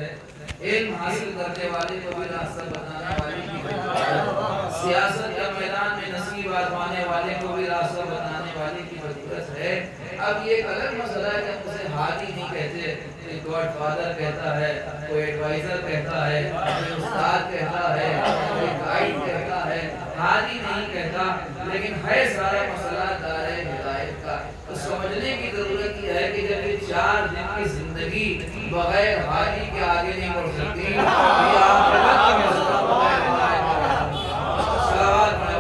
ہے، علم حاصل کرنے والے کو بھی راستہ بتانے والے کی فضیلت ہے، سیاست کے میدان میں نصیب آزمانے والے کو بھی راستہ بتانے والے کی فضیلت ہے۔ اب یہ ایک الگ مسئلہ ہے کہ ہم اسے ہادی نہیں کہتے، کوئی گاڈ فادر کہتا ہے، کوئی ایڈوائزر کہتا ہے، کوئی استاد کہتا ہے، کوئی گائیڈ کہتا ہے، ہادی نہیں کہتا، لیکن ہے سارا مسئلہ دار ہدایت کا۔ تو سمجھنے کی ضرورت یہ ہے کہ جب یہ 4 دن کی زندگی بغیر ہادی کے آگے نہیں بڑھ سکتی، یہ آخرت کی مسئلہ بغیر ہدایت کا۔ صلوات پڑھیں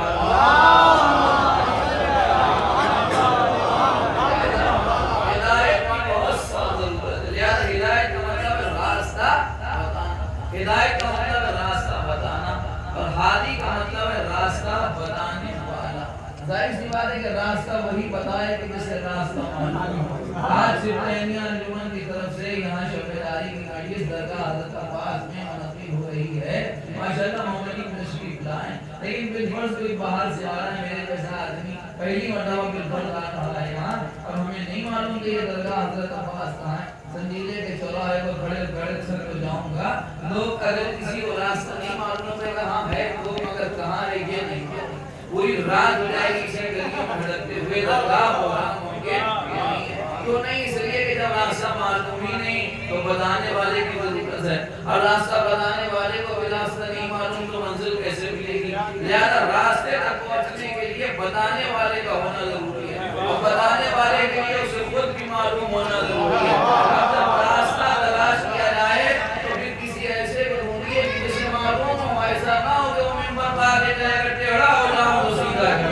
ہدایت کا مطلب ہے راستہ بتانا، اور ہادی کا مطلب ہے راستہ بتانے والا۔ ظاہر سی بات ہے کہ راستہ وہی بتائے کہ جسے راستہ معلوم ہو۔ آج سپرینیا انجمن کی طرف سے یہاں شبیداری کی مجلس درگاہ حضرت عباس میں منعقد ہو رہی ہے، ماشاءاللہ محمدی تشریف لائیں، لیکن بالفرض کوئی باہر سے آ رہا ہے، میرے جیسا آدمی پہلی مرتبہ بالفرض آ رہا ہے یہاں، اور ہمیں نہیں معلوم کہ یہ درگاہ حضرت عباس کہاں ہے، سنجیدے کے چوراہے پر کھڑے کھڑے سر کو جاؤں گا، لوگ اگر کسی کو راستہ نہیں معلوم ہے کہاں ہے وہ مگر کہاں ہے یہ نہیں ہے، پوری رات ہو جائے گی اسی گلیوں میں بھٹکتے ہوئے درگاہ ہونا ممکن نہیں ہے۔ کیوں نہیں؟ اس لیے کہ جب راستہ معلوم ہی نہیں تو بتانے والے کی ضرورت ہے، اور راستہ بتانے والے کو بھی راستہ نہیں معلوم تو منزل کیسے ملے گی؟ لہذا راستے تک پہنچنے کے لیے بتانے والے کا ہونا ضروری ہے، اور بتانے والے کے لیے اسے خود بھی معلوم ہونا ضروری ہے۔ اب جب راستہ تلاش کیا جائے تو پھر کسی ایسے کو ڈھونڈیے کہ جسے معلوم ہو، ایسا نہ ہو کہ وہ منبر پہ آگے جائے اگر ٹیڑھا ہو جاؤں تو سیدھا ہے۔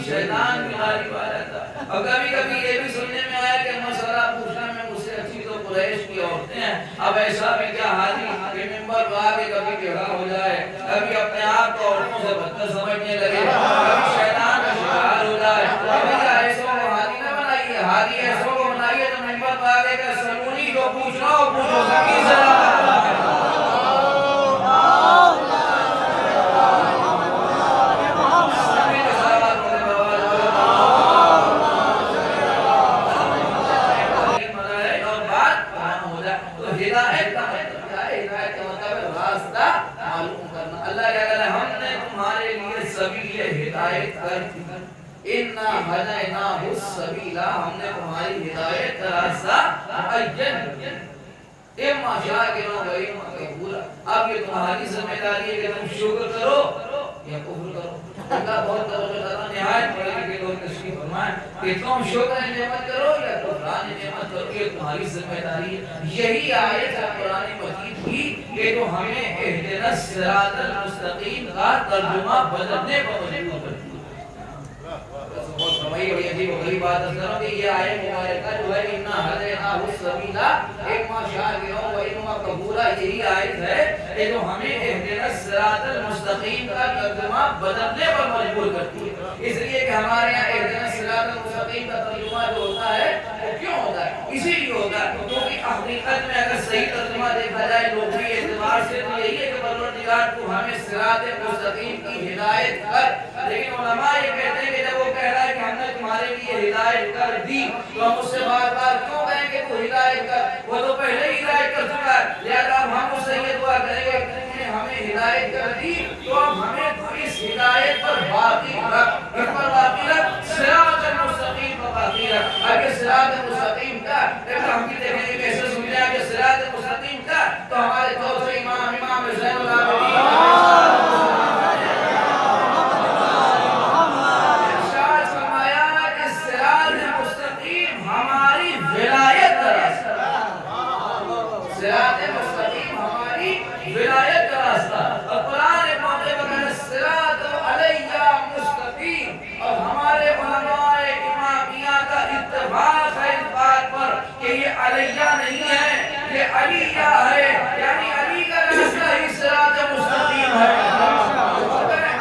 شیطان بھی غالب آ جاتا، اور کبھی کبھی یہ بھی سننے میں آیا کہ مسئلہ پوچھنا میں مجھ سے اچھی تو قریش کی عورتیں ہیں، اب ایسا بھی کیا حاجی کہ ممبر پہ آگے کبھی ٹیڑھا ہو جائے، کبھی اپنے آپ کو عورتوں سے بدتر سمجھنے لگے، کبھی شیطان کا شکار ہو جائے۔ بھیا ایسوں کو حاجی نہ بنائیے، حاجی ایسوں کو بنائیے جو ممبر پہ آگے کا سلونی جو پوچھنا ہو پوچھو، سکی سے ہم نے تمہاری ہدایت کا راستہ معین اما شاکرا و اما کفورا۔ اب یہ تمہاری ذمہ داری ہے کہ تم شکر کرو یا کفر کرو۔ اللہ بہت توجہ نہایت بڑے لکھے لوگ تشریف فرمائیں کہ تم شکر نعمت کرو یا کفران نعمت کرو، یہ تمہاری ذمہ داری ہے۔ یہی آیت ہے قرآن مجید کی کہ جو ہمیں اہدنا الصراط المستقیم کا ترجمہ بدلنے پر مجبور کرتی ہے۔ بہت سمجھی بڑی عجیب و غریب بات ہے کہ یہ آیت مبارکہ جو ہے اِنَّا هَدَيْنَاهُ السَّبِيلَ اِمَّا شَاكِرًا وَإِمَّا كَفُورًا، یہی آیت ہے کہ جو ہمیں اہدنا الصراط المستقیم کا ترجمہ بدلنے پر مجبور کرتی ہے۔ اس لیے کہ ہمارے یہاں اہدنا الصراط المستقیم کا ترجمہ جو ہوتا ہے وہ کیوں ہوتا ہے؟ اسی لیے ہوتا ہے کیونکہ حقیقت میں اگر صحیح ترجمہ دیکھا جائے لغوی اعتبار سے تو یہی ہے کہ پروردگار تو ہمیں صراط مستقیم کی ہدایت کر، لیکن علماء یہ کہتے ہیں کہ جب وہ کہہ رہا ہے کہ ہم نے تمہارے لیے ہدایت کر دی تو ہم اس سے بار بار کیوں کہیں کہ تو ہدایت کر، وہ تو پہلے ہی ہدایت کر چکا ہے، لہذا ہم اس سے یہ دعا کریں گے کہ تم نے ہمیں ہدایت کر دی تو اب ہمیں تو اس ہدایت پر باقی رکھ، اس پر باقی رکھ، صراط المستقیم پر باقی رکھ۔ اگر صراط مستقیم کا لیکن ہم بھی دیکھیں گے کیسے سمجھیں کہ صراط مستقیم کا تو ہمارے دو سے امام زین العابدین ولایت کا راستہ، اور قرآن موقع وغیرہ صراط علیہ مستقیم، اور ہمارے علماء امامیہ کا اتفاق ہے اس بات پر کہ یہ علیہ نہیں ہے، یہ علیہ ہے، یعنی علی کا راستہ ہی صراط مستقیم ہے،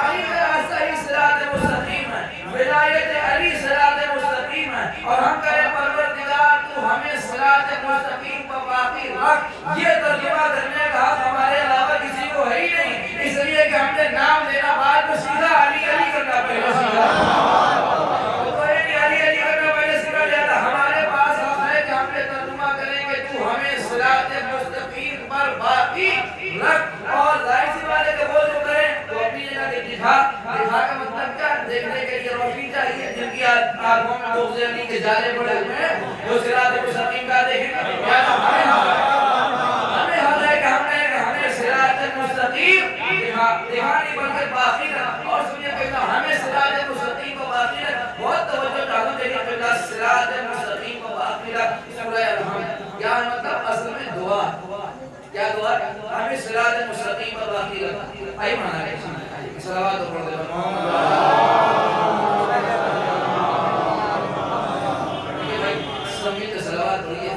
علی کا راستہ ہی صراط مستقیم ہے، ولایت علی صراط مستقیم ہے، اور ہم کہے پروردگار تو ہمیں صراط مستقیم پر باقی رکھ، یہ ترجمہ کرنے کا حق ہمارے علاوہ کسی کو ہے ہی نہیں، اس لیے پر باقی رکھ. اور ظاہر سی بات ہے کہ وہ جو کریں تو اپنی جگہ دکھا کا مطلب کیا؟ دیکھنے کے لیے روشنی چاہیے. جن کی آنکھوں میں بغض علی کے جالے پڑے ہوئے ہیں وہ صراط مستقیم کا دیکھیں گے. ہمیں حال ہے کہ ہمیں صراط مستقیم دکھانی بلکہ باقی رکھ. اور سنیے پہلا ہمیں صراط مستقیم کو باقی رکھ. بہت توجہ چاہتا ہوں دیکھیں پہلا صراط مستقیم کو باقی رکھ. سورہ الحمد کیا مطلب؟ اصل میں دعا. کیا دعا؟ ہمیں صراط مستقیم کو باقی رکھ. آئی مانا ہے صلوات پڑھ دے سمیت صلوات پڑھیے.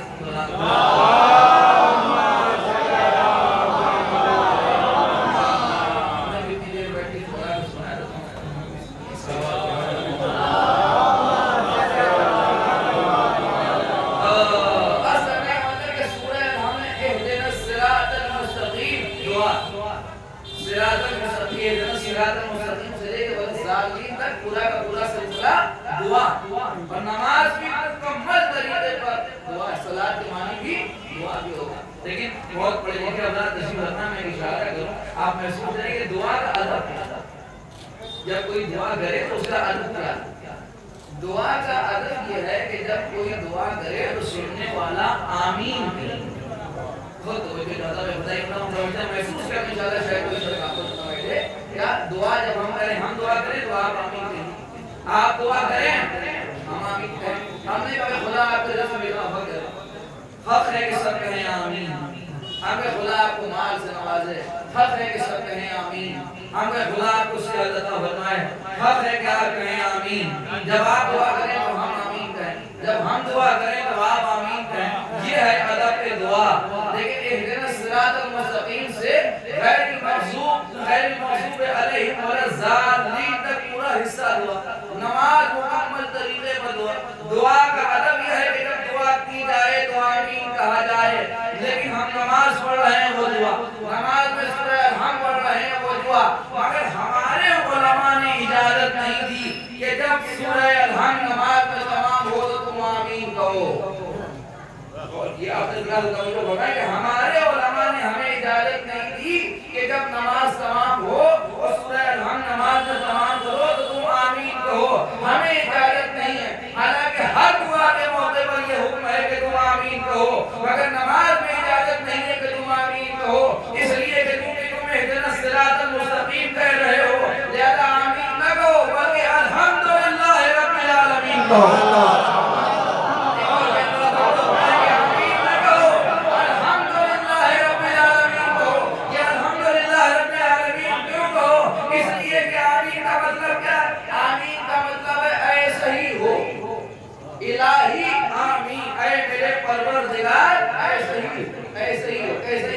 پورا کا پورا سلسلہ دعا اور نماز بھی مکمل طریقے پر دعا. صلاۃ کے معنی بھی دعا بھی ہوگا. لیکن بہت پڑھے لکھے حضرات تشریف رکھنا میں اشارہ کروں. آپ محسوس کریں کہ دعا کا ادب کیا. جب کوئی دعا کرے تو اس کا ادب کیا؟ دعا کا ادب یہ ہے کہ جب کوئی دعا کرے تو سننے والا آمین کہے. بہت توجہ چاہتا ہے بتائیے اپنا محسوس کرنے انشاءاللہ شاید کوئی شخص آپ کو سنا بیٹھے کیا دعا جب ہم کریں ہم دعا کریں تو آپ آمین کہیں. آپ دعا کریں ہم آمین کہیں. ہم نے کہا خدا آپ کو رزق میں حق ہے کہ سب کہیں آمین. ہم کہ خدا آپ کو مال سے نوازے. حق ہے کہ سب کہیں آمین. ہم کہ خدا آپ کو صحت عطا فرمائے. حق ہے کہ آپ کہیں آمین. جب آپ دعا کریں تو ہم آمین کہیں. جب ہم دعا کریں تو آپ آمین کہیں. یہ ہے ادب دعا. لیکن اہدنا الصراط المستقیم سے غیر المغضوب علیہم ولا الضالین تک پورا حصہ دعا. نماز مکمل طریقے پر دعا. دعا کا ادب یہ ہے کہ جب دعا کی جائے تو آمین کہا جائے. لیکن ہم نماز پڑھ رہے ہیں وہ دعا. نماز میں سورہ الحمد پڑھ رہے ہیں وہ دعا. مگر ہمارے علماء نے اجازت نہیں دی کہ جب سورہ الحمد نماز میں تمام ہو تو تم آمین کہو. یہ آپ نے توجہ ہوگا کہ ہمارے علماء نے ہمیں اجازت نہیں دی کہ جب نماز تمام ہو اور سورہ الحمد نماز میں تمام کرو تو تم آمین کہو. ہمیں اجازت نہیں ہے. حالانکہ ہر دعا کے موقع پر یہ حکم ہے کہ تم آمین کہو. مگر نماز میں اجازت نہیں ہے کہ تم آمین کہو. اس لیے کہ تم اہدنا الصراط المستقیم کہہ رہے ہو لہذا آمین نہ کہو بلکہ الحمدللہ رب العالمین کہو. الہی آمین اے میرے پروردگار ایسے ہی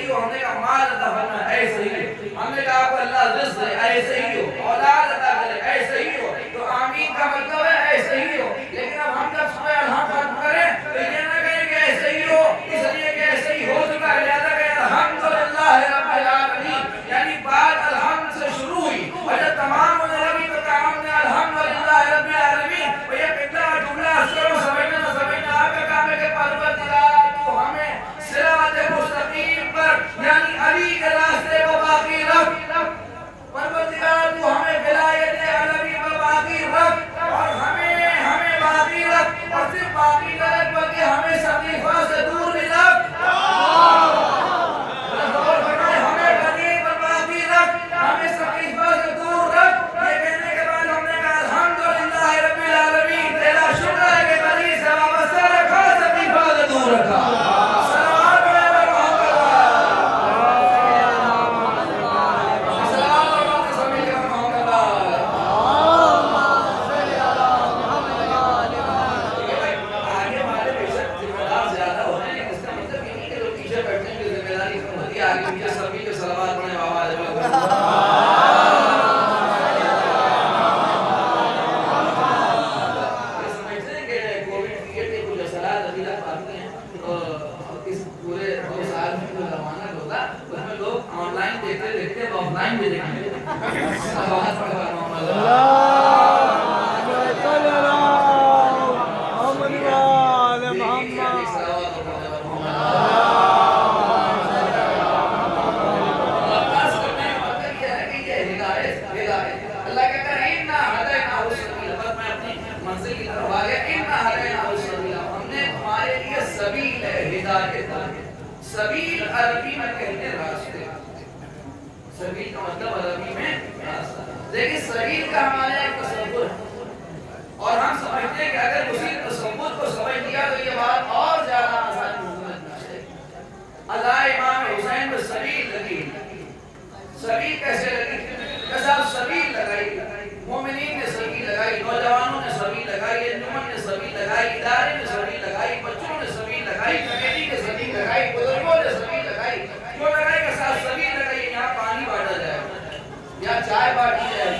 ہو. ہم نے کہا مال عطا فرما ایسے ہی ہو. ہم نے کہا آپ کو اللہ رزق دے ایسے ہی ہو. اولاد عطا کرے ایسے ہی ہو. تو آمین کا مطلب ہے ایسے ہی ہو. لیکن اب ہم جب سورہ الحمد کریں تو یہ نہ کہیں کہ ایسے ہی ہو. اس لیے کہ ایسے ہی ہو چکا ہے لہذا کہ الحمدللہ رب العالمین یعنی بات الحمد سے شروع ہوئی اور جب تمام ہونے لگی تو کہا ہم نے الحمدللہ رب العالمین. اور یہ پہلا جملہ اثر سمجھنا نہ سمجھنا آپ کا کام ہے کہ پروردگار تو ہمیں صراط مستقیم پر یعنی علی کے راستے کو باقی رکھ. پروردگار تو ہمیں ولایت علی پر باقی رکھ اور ہمیں باقی رکھ. اور صرف باقی رکھ بلکہ ہمیں سقیفہ سے دور بھی رکھ. ہمیں غریب پر باقی رکھ. ہمیں سقیفہ سے دور رکھ. یہ کہنے کے بعد ہم نے کہا الحمدللہ رب العالمین. تیرا شکر ہے کہ غریب سے وابستہ رکھا سقیفہ سے دور رکھا. عربی میں کہتے ہیں راستے. سبیل کا مطلب عربی میں راستہ. لیکن سبیل کا ہمارا ایک تصور ہے اور ہم سمجھتے ہیں کہ اگر اسی تصور کو سمجھ لیا تو یہ بات اور زیادہ آسان سمجھ جائے. اللہ امام حسین میں سبیل لگی. سبیل کیسے لگی؟ جیسا سبیل لگائی, مومنین نے سبیل لگائی, نوجوانوں نے سبیل لگائی, انجمن نے سبیل لگائی, ادارے نے سبیل لگائی, بچوں نے سبیل لگائی, کمیٹی نے سبیل لگائی, بزرگوں نے سبیل لگائی. کیوں لگائی؟ کہ صاحب سبیل لگائی. یہاں پانی بانٹا جائے, یہاں چائے بانٹی جائے,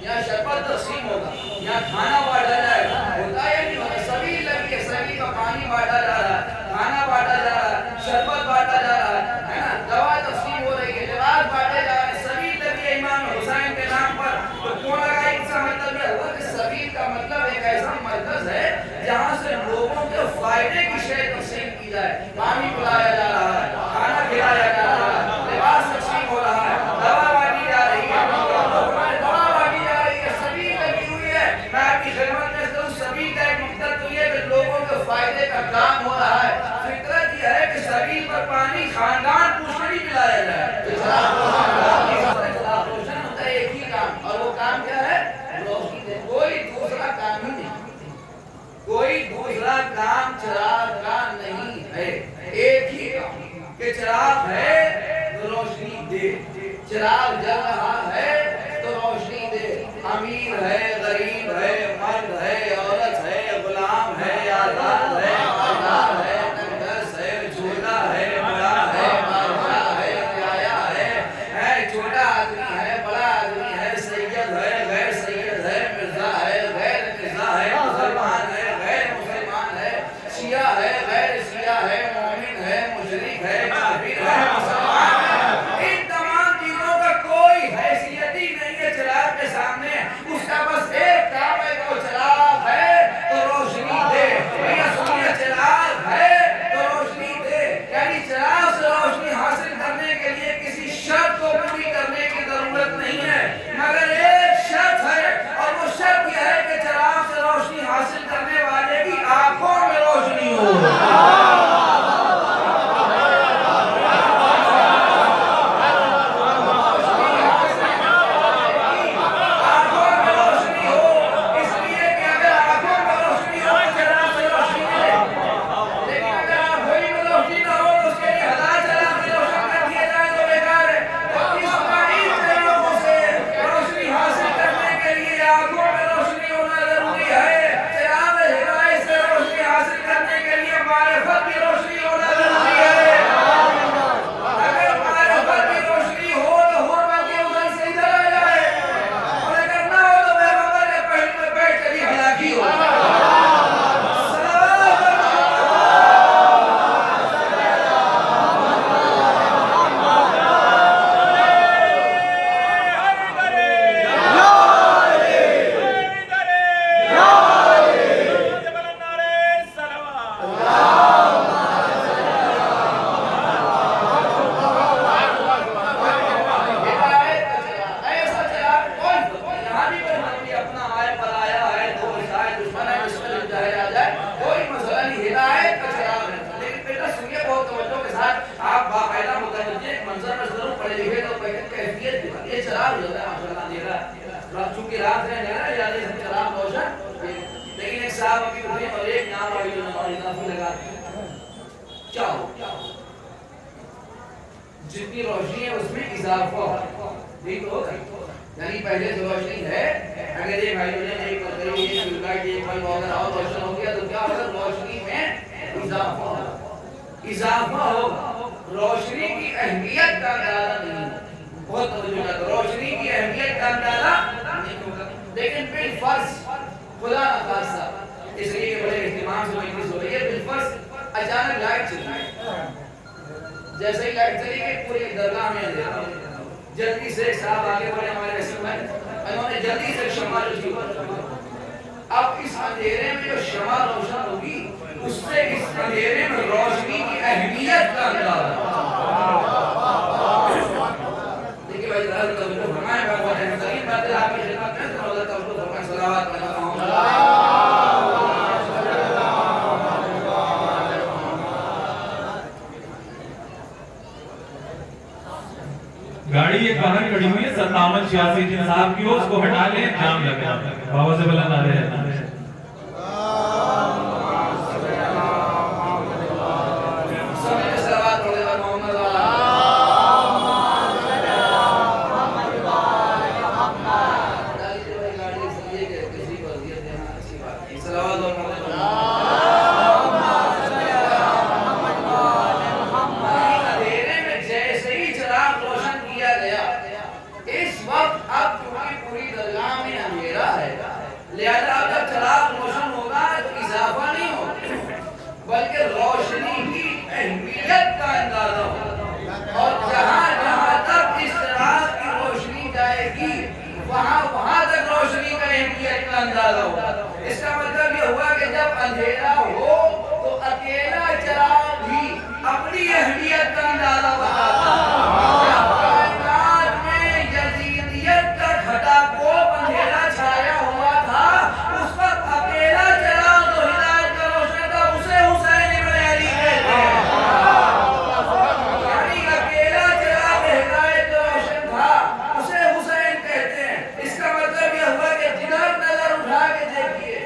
یہاں شربت تقسیم ہوگا, یہاں کھانا بانٹا جائے گا. ہوتا ہے نہیں ہوتا؟ سبیل لگی ہے, سبیل کا پانی بانٹا جا رہا ہے, کھانا بانٹا جا رہا ہے, شربت بانٹا جا رہا ہے نا, دوا تقسیم ہو رہی ہے, لباس بانٹے جا رہے ہیں. سبیل لگی ہے امام حسین کے نام پر. تو کیوں لگائی؟ اس کا مطلب یہ ہوا کہ سبیل کا مطلب ایک ایسا مرکز ہے جہاں سے لوگوں کے فائدے کی شے تقسیم کی جائے. پانی پلایا جا رہا ہے, کھانا کھلایا جا رہا ہے, لباس تقسیم ہو رہا ہے, دوا بانٹی جا رہی ہے, دوا بانٹی جا رہی ہے. سبیل لگی ہوئی ہے. میں آپ کی خدمت میں کروں, سبیل کا ایک مقصد تو یہ کہ لوگوں کے فائدے کا کام ہو رہا ہے. فطرت یہ ہے کہ سبیل پر پانی خاندان پوچھ کے نہیں پلایا جائے. روشن ہوتا ہے ایک ہی کام, اور وہ کام کیا ہے؟ روشنی دے. کوئی دوسرا کام ہی نہیں, کوئی دوسرا کام چراغ کا نہیں ہے. ایک ہی کام کہ چراغ ہے تو روشنی دے. چراغ جل رہا ہے تو روشنی دے. امیر ہے, غریب ہے, مرد ہے, عورت ہے, غلام ہے, آزاد ہے, آزاد ہے, ننگس ہے, چھوٹا ہے, بڑا ہے, بادشاہ ہے, رعایا ہے, چھوٹا آدمی ہے, بڑا آدمی ہے, سید ہے, غیر سید ہے, مرزا ہے, غیر مرزا ہے, مسلمان ہے, غیر مسلمان ہے, شیعہ ہے, غیر شیعہ ہے, مومن ہے, مشرک ہے, کافر ہے, مسلمان ہے. ان تمام چیزوں کا کوئی حیثیت ہی نہیں ہے چراغ کے سامنے. اس کا بس ایک کام ہے کہ وہ چراغ ہے تو روشنی دے. چراغ ہے تو روشنی دے. یعنی چراغ سے روشنی حاصل کرنے کے لیے کسی شرط کو پوری کرنے کی ضرورت نہیں ہے, مگر ایک شرط ہے, اور وہ شرط یہ ہے کہ چراغ سے روشنی حاصل کرنے والے کی آنکھوں میں روشنی ہو. چونکہ رات ہے نا یاد ہے چراغ روشن, لیکن ایک صاحب ابھی اٹھے اور ایک نام آئی جو نماز اضافی لگا چاہو جتنی روشنی ہے اس میں اضافہ ہو. ٹھیک ہوگا, یعنی پہلے جو روشنی ہے اگر ایک ہائیڈروجن ایک مرکری ایک سلفائڈ ایک بلب وغیرہ اور روشن ہو گیا تو کیا ہوگا؟ روشنی میں اضافہ ہوگا. اضافہ ہوگا. روشنی کی اہمیت کا اندازہ نہیں ہوگا. بہت توجہ کرو, روشنی کی اہمیت کا اندازہ نہیں ہوگا, لیکن بالفرض خدا نخواستہ اس لیے کہ بڑے اہتمام سے مجلس ہو رہی ہے, بالفرض اچانک لائٹ چلی گئی. جیسے ہی لائٹ چلی گئی پوری درگاہ میں اندھیرا. جلدی سے صاحب آگے بڑھے ہمارے رسول میں, انہوں نے جلدی سے شمع روشنی کی. اب اس اندھیرے میں جو شمع روشن ہوگی اس سے اس اندھیرے میں روشنی کی اہمیت کا اندازہ. دیکھیے بھائی ذرا توجہ فرمائیں, میں بہت اہم باتیں آپ کی خدمت میں تو حضرت توجہ فرمائیں. صلوات گاڑی ایک باہر کھڑی ہوئی ہے 5786 جن صاحب کی ہو اس کو ہٹا لیں جام لگ رہا ہے بابا سے بلند آ رہے ہیں لہذا اگر چراغ روشن ہوگا تو اضافہ نہیں ہوگا بلکہ روشنی کی اہمیت کا اندازہ ہوگا اور جہاں جہاں تک اس چراغ کی روشنی جائے گی وہاں تک روشنی کا اہمیت کا اندازہ ہوگا اس کا مطلب یہ ہوا کہ جب اندھیرا ہو تو اکیلا چراغ بھی اپنی اہمیت کا اندازہ بتاتا ہے جب کائنات میں یزیدیت کا گھٹا کوپ اندھیرا چھایا ہوا تھا اس وقت اکیلا چراغ جو ہدایت کا روشن تھا اسے حسین ابن علی کہتے ہیں یعنی اکیلا چراغ ہدایت کا روشن تھا اسے حسین کہتے ہیں اس کا مطلب یہ ہوا کہ جدھر نظر اٹھا کے دیکھیے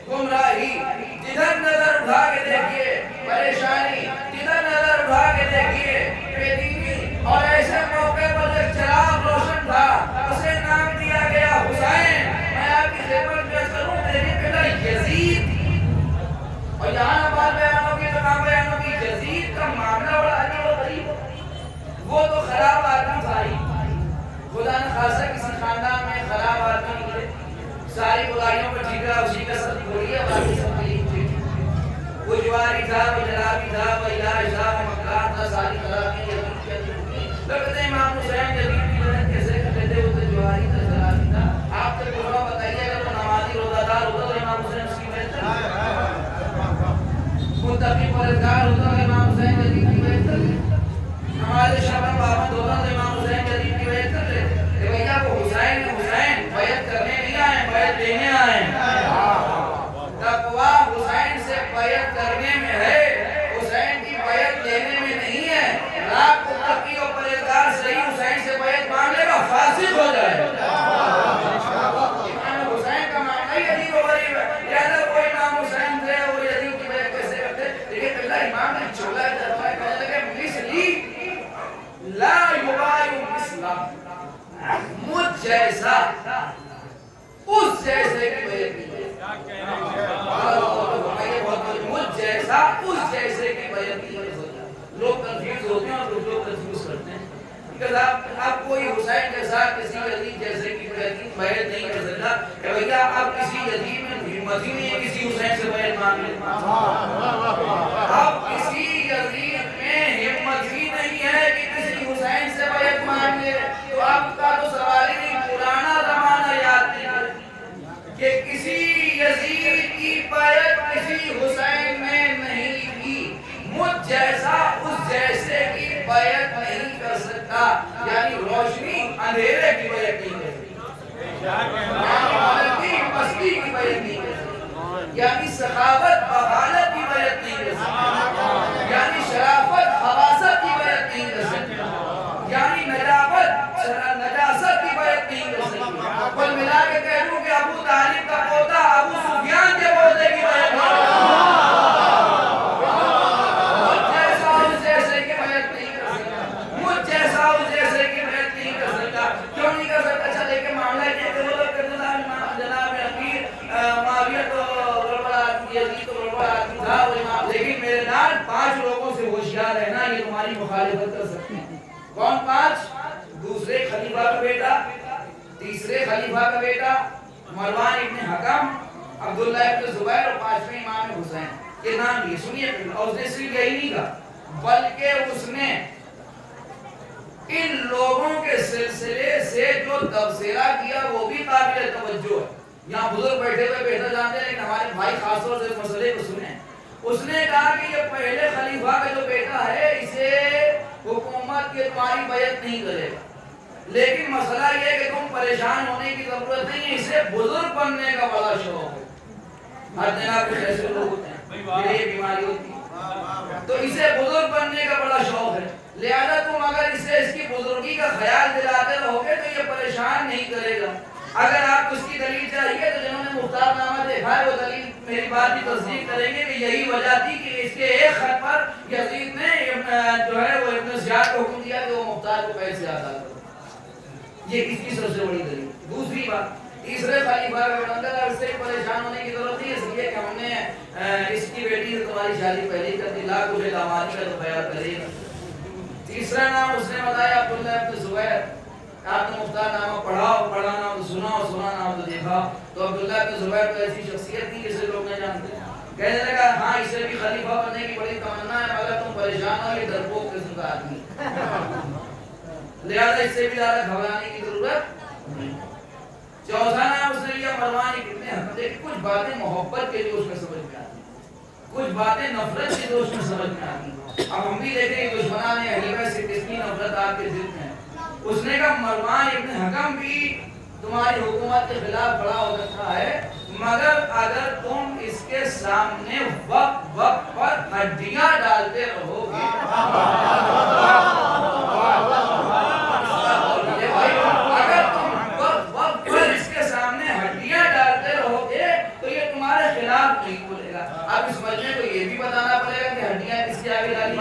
گمراہی جدھر نظر اٹھا کے دیکھیے پریشانی جدھر نظر اٹھا کے دیکھیے بے دینی اور ایسے موقع پر جب چراغ روشن تھا اسے نام دیا گیا حسین میں آپ کی خدمت میں کروں میرے پہلا یزید اور یہاں بات بیانوں کی تو کام بیانوں کی یزید کا معاملہ بڑا عجیب و غریب وہ تو خراب آدمی تھا ہی خدا نے خاصا کسی خاندان میں خراب آدمی نکلے ساری برائیوں پر ٹھیکا اسی کا سب تھوڑی ہے باقی سب کے لیے وہ جواری تھا وہ جنابی تھا وہ علاج تھا وہ مکان تھا ساری خرابی لگتے امام حسین یزید کی مدد کیسے کرتے تھے وہ تو جواری تھا جنابی تھا آپ سے پورا بتائیے اگر وہ نمازی روزہ دار ہوتا تو امام حسین اس کی مدد متقی پرہیزگار ہوتا تو امام حسین یزید کی مدد کر لے ہمارے شبن پابند ہوتا تو امام حسین یزید کی مدد کر لے بھیا وہ حسین بیعت کرنے نہیں آئے بیعت دینے آئے تقویٰ حسین سے بیعت کرنے میں ہے حسین کی بیعت دینے میں نہیں ہے لاکھ متقی اور پرہیزگار صحیح حسین سے بیعت مانگے گا فاسق ہو جائے امام حسین کا معاملہ ہی عجیب و غریب ہے لہذا وہ امام حسین تھے وہ یزید کی بیعت کیسے کرتے لیکن اللہ امام نے چھوڑا جاتا ہے کہنے لگے مثلی لا یبایع مثلا مجھ جیسا اس جیسے کی بیعت نہیں مجھ جیسا اس جیسے کی بیعت نہیں لوگ کنفیوز ہوتے ہیں اور لوگ کنفیوز کرتے ہیں کہ آپ کوئی حسین جیسا کسی یزید جیسے کی بیعت نہیں کر سکتا کہ بھیا آپ کسی یزید میں ہمت ہی نہیں ہے کسی حسین سے بیعت مانگ لیں آپ کسی یزید میں ہمت ہی نہیں ہے کہ کسی حسین سے بیعت مانگ لیں تو آپ کا تو سوال ہی نہیں پرانا زمانہ یاد نہیں کہ کسی یزید کی بیعت کسی حسین میں نہیں کی مجھ جیسا اس جیسے کی بیعت نہیں کر سکتا یعنی روشنی اندھیرے کی بیعت نہیں کر سکتا مستی کی بیعت نہیں کر سکتا یعنی سخاوت بغالت کی بیعت نہیں کر سکتا یعنی شرافت خواست کی بیعت نہیں کر سکتا یعنی نجاست کی بیعت نہیں کر سکتا کل ملا کے کہہ دوں کہ ابو طالب کا پوتا ابو سفیان کے پوتے کی بیعت نہیں کر سکتا کیوں نہیں کر سکتا اچھا لیکن معاملہ یہ کہ وہ لوگ کرتے تھا جناب امیر معاویہ تو بڑا یزید تو بڑا آدمی تھا لیکن میرے نال 5 لوگوں سے ہوشیار رہنا یہ تمہاری مخالفت کر سکتے ہیں کون 5 دوسرے خلیفہ کا بیٹا تیسرے خلیفہ کا بیٹا مروان ابن حکم عبداللہ ابن زبیر اور 5ویں امام حسین یہ نام لیے سنیے اور اس نے صرف یہی نہیں کہا بلکہ اس نے ان لوگوں کے سلسلے سے جو تبصرہ کیا وہ بھی قابل توجہ ہے یہاں بزرگ بیٹھے ہوئے بہتر جانتے ہیں لیکن ہمارے بھائی خاص طور سے مسئلے کو سنیں اس نے کہا کہ یہ پہلے خلیفہ کا جو بیٹا ہے اسے حکومت کے تمہاری بیعت نہیں کرے گا لیکن مسئلہ یہ ہے کہ تم پریشان ہونے کی ضرورت نہیں ہے اسے بزرگ بننے کا بڑا شوق ہے ہر جناب کچھ ایسے لوگ ہوتے ہیں یہ بیماری ہوتی ہے تو اسے بزرگ بننے کا بڑا شوق ہے لہذا تم اگر اسے اس کی بزرگی کا خیال تصدیق کریں گے کہ یہی وجہ تھی کہ اس کے ایک خط پر یزید نے جو ہے وہ ابن زیاد کو حکم دیا کہ وہ محتاج کو قید سے آزاد کرو۔ یہ اس کی سب سے بڑی دلیل۔ دوسری بات، تیسرے خلیفہ کا بنندہ اس سے پریشان ہونے کی ضرورت نہیں ہے، اس لیے کہ ہم نے اس کی بیٹی سے تمہاری شادی پہلے کر دی، لا کچھ دامادی کا تو بیان کرے گا۔ تیسرا نام اس نے بتایا عبداللہ ابن زبیر، آپ نے مختار نامہ پڑھا نام تو سنا اور سنا نام تو دیکھا۔ تو عبداللہ ابن زبیر تو ایسی شخصیت تھی جسے لوگ نہیں جانتے۔ کہنے لگا ہاں اسے بھی خلیفہ بننے کی بڑی تمنا ہے، مگر تم پریشان ہو، یہ ڈرپوک قسم کا آدمی، لہذا اس سے بھی زیادہ گھبرانے کی ضرورت نہیں۔ چوتھا نام اس نے لیا مروان ابن حکم۔ دیکھیں کچھ باتیں محبت کے جوش میں سمجھ میں آتی ہیں، کچھ باتیں نفرت کے جوش میں سمجھ میں آتی ہیں۔ اب ہم بھی دیکھیں کہ دشمنان اہل بیت سے کتنی نفرت آپ کے دل میں ہے۔ اس نے کہا مروان ابن حکم بھی تمہاری حکومت کے خلاف بڑا ہو سکتا ہے، مگر اگر تم اس کے سامنے وقت وقت پر ہڈیاں ڈالتے رہو گے، اگر تم وقت وقت پر اس کے سامنے ہڈیاں ڈالتے رہو گے تو یہ تمہارے خلاف نہیں بولے گا۔ اب اس مجمع کو یہ بھی بتانا پڑے گا کہ ہڈیاں کس کے آگے ڈالی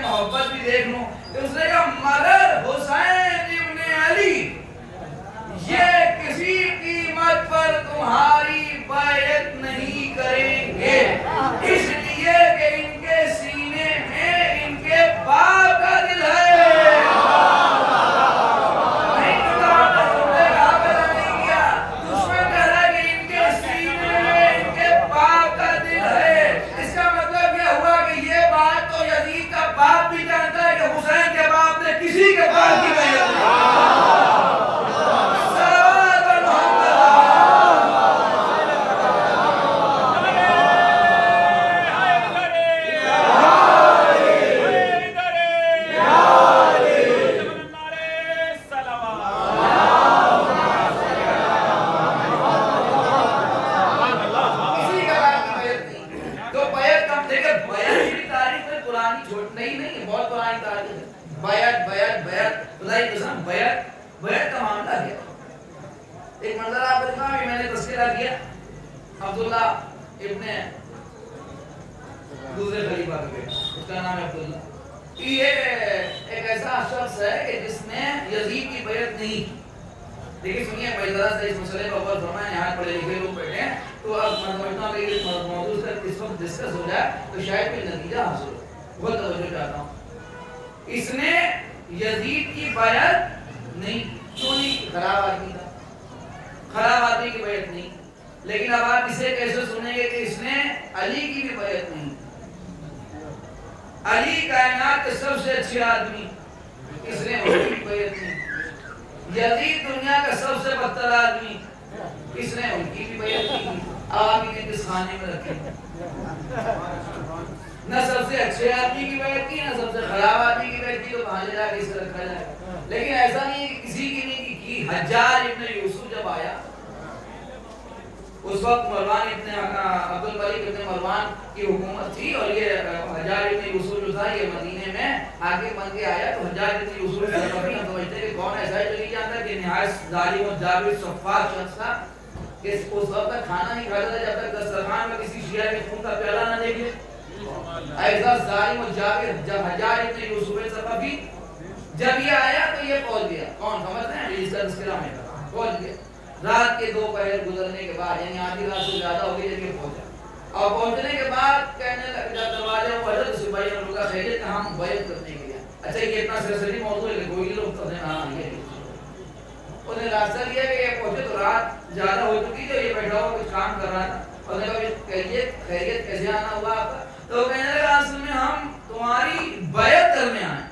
محبت بھی دیکھ لوں۔ اس نے کہا مگر حسین ابن علی یہ کسی قیمت پر تمہاری بیعت نہیں کریں گے، اس لیے کہ ان کے سینے میں ان کے باپ کا دل ہے۔ نہیں کیا دشمن کہہ رہا ہے کہ ان کے سینے میں ان کے باپ کا دل ہے، اس کا مطلب یہ ہوا کہ یہ بات تو یزید کا باپ بھی جانتا ہے کہ حسین کے باپ نے کسی کے باپ کی بیعت نہیں۔ بیعت کا معاملہ ہے۔ ایک منظر آپ کو دکھاؤں، میں نے تذکرہ کیا عبداللہ ابن دوسرے خلیفہ کا بیٹا، اس کا نام ہے عبداللہ۔ یہ ایک ایسا شخص ہے کہ جس نے یزید کی بیعت نہیں کی۔ دیکھیں سنیے ذرا سے اس مسئلے پر غور فرمائیں، یہاں پڑھے لکھے لوگ بیٹھے ہیں تو اب میں سمجھتا ہوں کہ یہ موضوع اس وقت ڈسکس ہو جائے تو شاید کوئی نتیجہ حاصل ہو۔ بہت توجہ چاہتا ہوں۔ اس نے یزید کی بیعت نہیں، کیوں نہیں؟ خراب آدمی تھا، خراب آدمی کی بیعت نہیں۔ لیکن اب آپ اسے کیسے سنیں گے کہ اس نے علی کی بھی بیعت نہیں؟ علی کائنات کے سب سے اچھے آدمی، اس نے ان کی بھی بیعت نہیں۔ یزید دنیا کا سب سے بدتر آدمی، اس نے ان کی بھی بیعت نہیں۔ اب آپ انہیں کس خانے میں رکھیں؟ نہ سب سے اچھے آدمی کی بیعت کی، نہ سب سے خراب آدمی کی بیعت کی، تو کہاں لے جا کے اسے رکھا جائے؟ لیکن ایسا نہیں ہے کہ کسی کی نہیں کی۔ حجاج ابن یوسف جب آیا اس وقت مروان ابن عبد الملک ابن مروان کی حکومت تھی، اور یہ حجاج ابن یوسف جو تھا یہ مدینے میں حاکم بن کے آیا۔ تو حجاج ابن یوسف ہم سمجھتے کہ کون ایسا ہے جو نہیں جانتا کہ نہایت ظالم و جابر سفاک شخص تھا، کہ اس وقت تک کھانا نہیں کھاتا تھا جب تک دسترخوان میں کسی شیعہ کے خون کا پیالہ نہ دیکھے۔ ایسا ظالم و جابر جب حجاج ابن یوسف ثقفی جب یہ آیا تو یہ پہنچ گیا، کون سمجھتے ہیں؟ اس کا تذکرہ میں پہنچ گیا۔ رات کے 2 پہر گزرنے کے بعد، یعنی آدھی رات سے زیادہ ہو گئی جب یہ پہنچا، اور پہنچنے کے بعد کہنے لگا جب دروازے پر حضرت سپاہی نے روکا، خیریت کہ ہم بیعت کرنے کے لیے۔ اچھا یہ اتنا سرسری موضوع ہے کہ کوئی لوگ تو یہ انہیں راستہ دیا کہ یہ پہنچے تو رات زیادہ ہو چکی تھی، یہ بیٹھا ہوا کچھ کام کر رہا تھا، اور نے کہا خیریت کیسے آنا ہوا آپ کا؟ تو کہنے لگا اصل میں ہم تمہاری بیعت کرنے آئے۔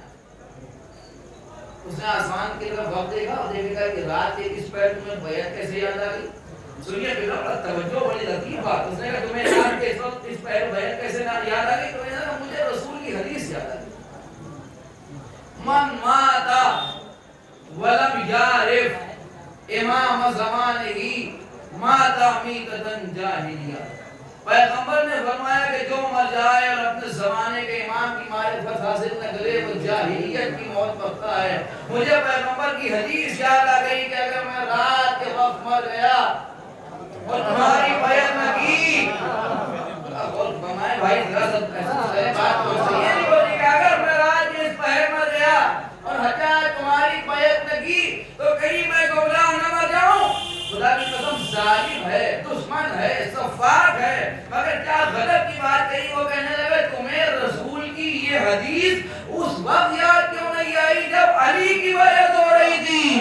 اس نے آسمان کی طرف وقت دیکھا اور دیکھا کہ رات کے اس پہر تمہیں بیعت کیسے یاد آ گئی؟ سنیے بیٹا بڑا توجہ بڑی لطیف بات۔ اس نے کہا تمہیں رات کے اس وقت اس پہر بیعت کیسے یاد آ گئی؟ تو میں نے کہا مجھے رسول کی حدیث یاد آ گئی، من ماتا ولم یعرف امام زمانہ ماتا میتۃ جاہلیہ۔ پیغمبر نے فرمایا کہ جو مر جائے اور اپنے زمانے کے امام کی معرفت حاصل نہ کرے وہ جاہلیت کی موت پکا ہے. مجھے پیغمبر کی حدیث یاد آ گئی کہ اگر میں رات کے وقت مر گیا اور تمہاری بیعت نہ کی، اور فرمائے بھائی ذرا سا محسوس کرے بات تو صحیح ہے، نہیں بولی کہ اگر میں رات کے اس پہر مر گیا اور حجاج تمہاری بیعت نہ کی تو کہیں میں گمراہ نہ مر جاؤں. خدا کی قسم ظالم ہے، دشمن ہے، سفاک ہے، مگر کیا غلط کی بات کہی. وہ کہنے لگے تمہیں رسول کی یہ حدیث اس وقت یاد کیوں نہیں آئی جب علی کی بیعت ہو رہی تھی؟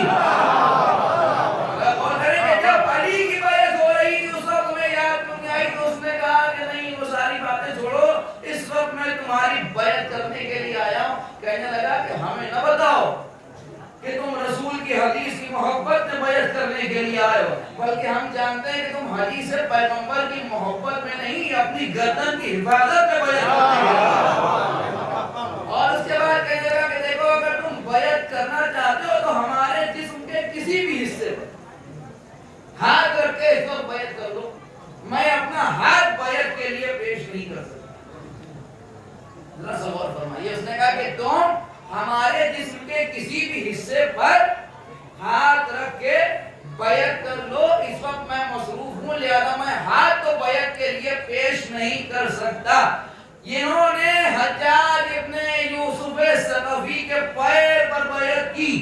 اور کریں کہ جب علی کی بیعت ہو رہی تھی اس وقت تمہیں یاد کیوں نہیں آئی؟ تو اس نے کہا کہ نہیں وہ ساری باتیں چھوڑو، اس وقت میں تمہاری بیعت کرنے کے لیے آیا ہوں. کہنے لگا کہ ہمیں نہ بتاؤ کہ تم رسول کی حدیث کی محبت میں بیعت کرنے کے لیے آئے ہو، بلکہ ہم جانتے ہیں کہ تم حدیث پیغمبر کی محبت میں نہیں اپنی گردن کی حفاظت میں بیعت کرنے کے لیے آئے ہو. اور اس کے بعد کہنے لگا کہ دیکھو اگر تم بیعت کرنا چاہتے ہو تو ہمارے جسم کے کسی بھی حصے پر ہاتھ رکھ کے اس وقت بیعت کر دو. میں اپنا ہاتھ بیعت کے لیے پیش نہیں کر سکتا. ذرا غور فرمائیے. اس نے کہا کہ تم ہمارے جسم کے کسی بھی حصے پر ہاتھ رکھ کے بیعت کر لو. اس وقت میں مصروف ہوں لہذا میں ہاتھ تو بیعت کے لیے پیش نہیں کر سکتا. انہوں نے حجاج ابن یوسف ثقفی کے پیر پر بیعت کی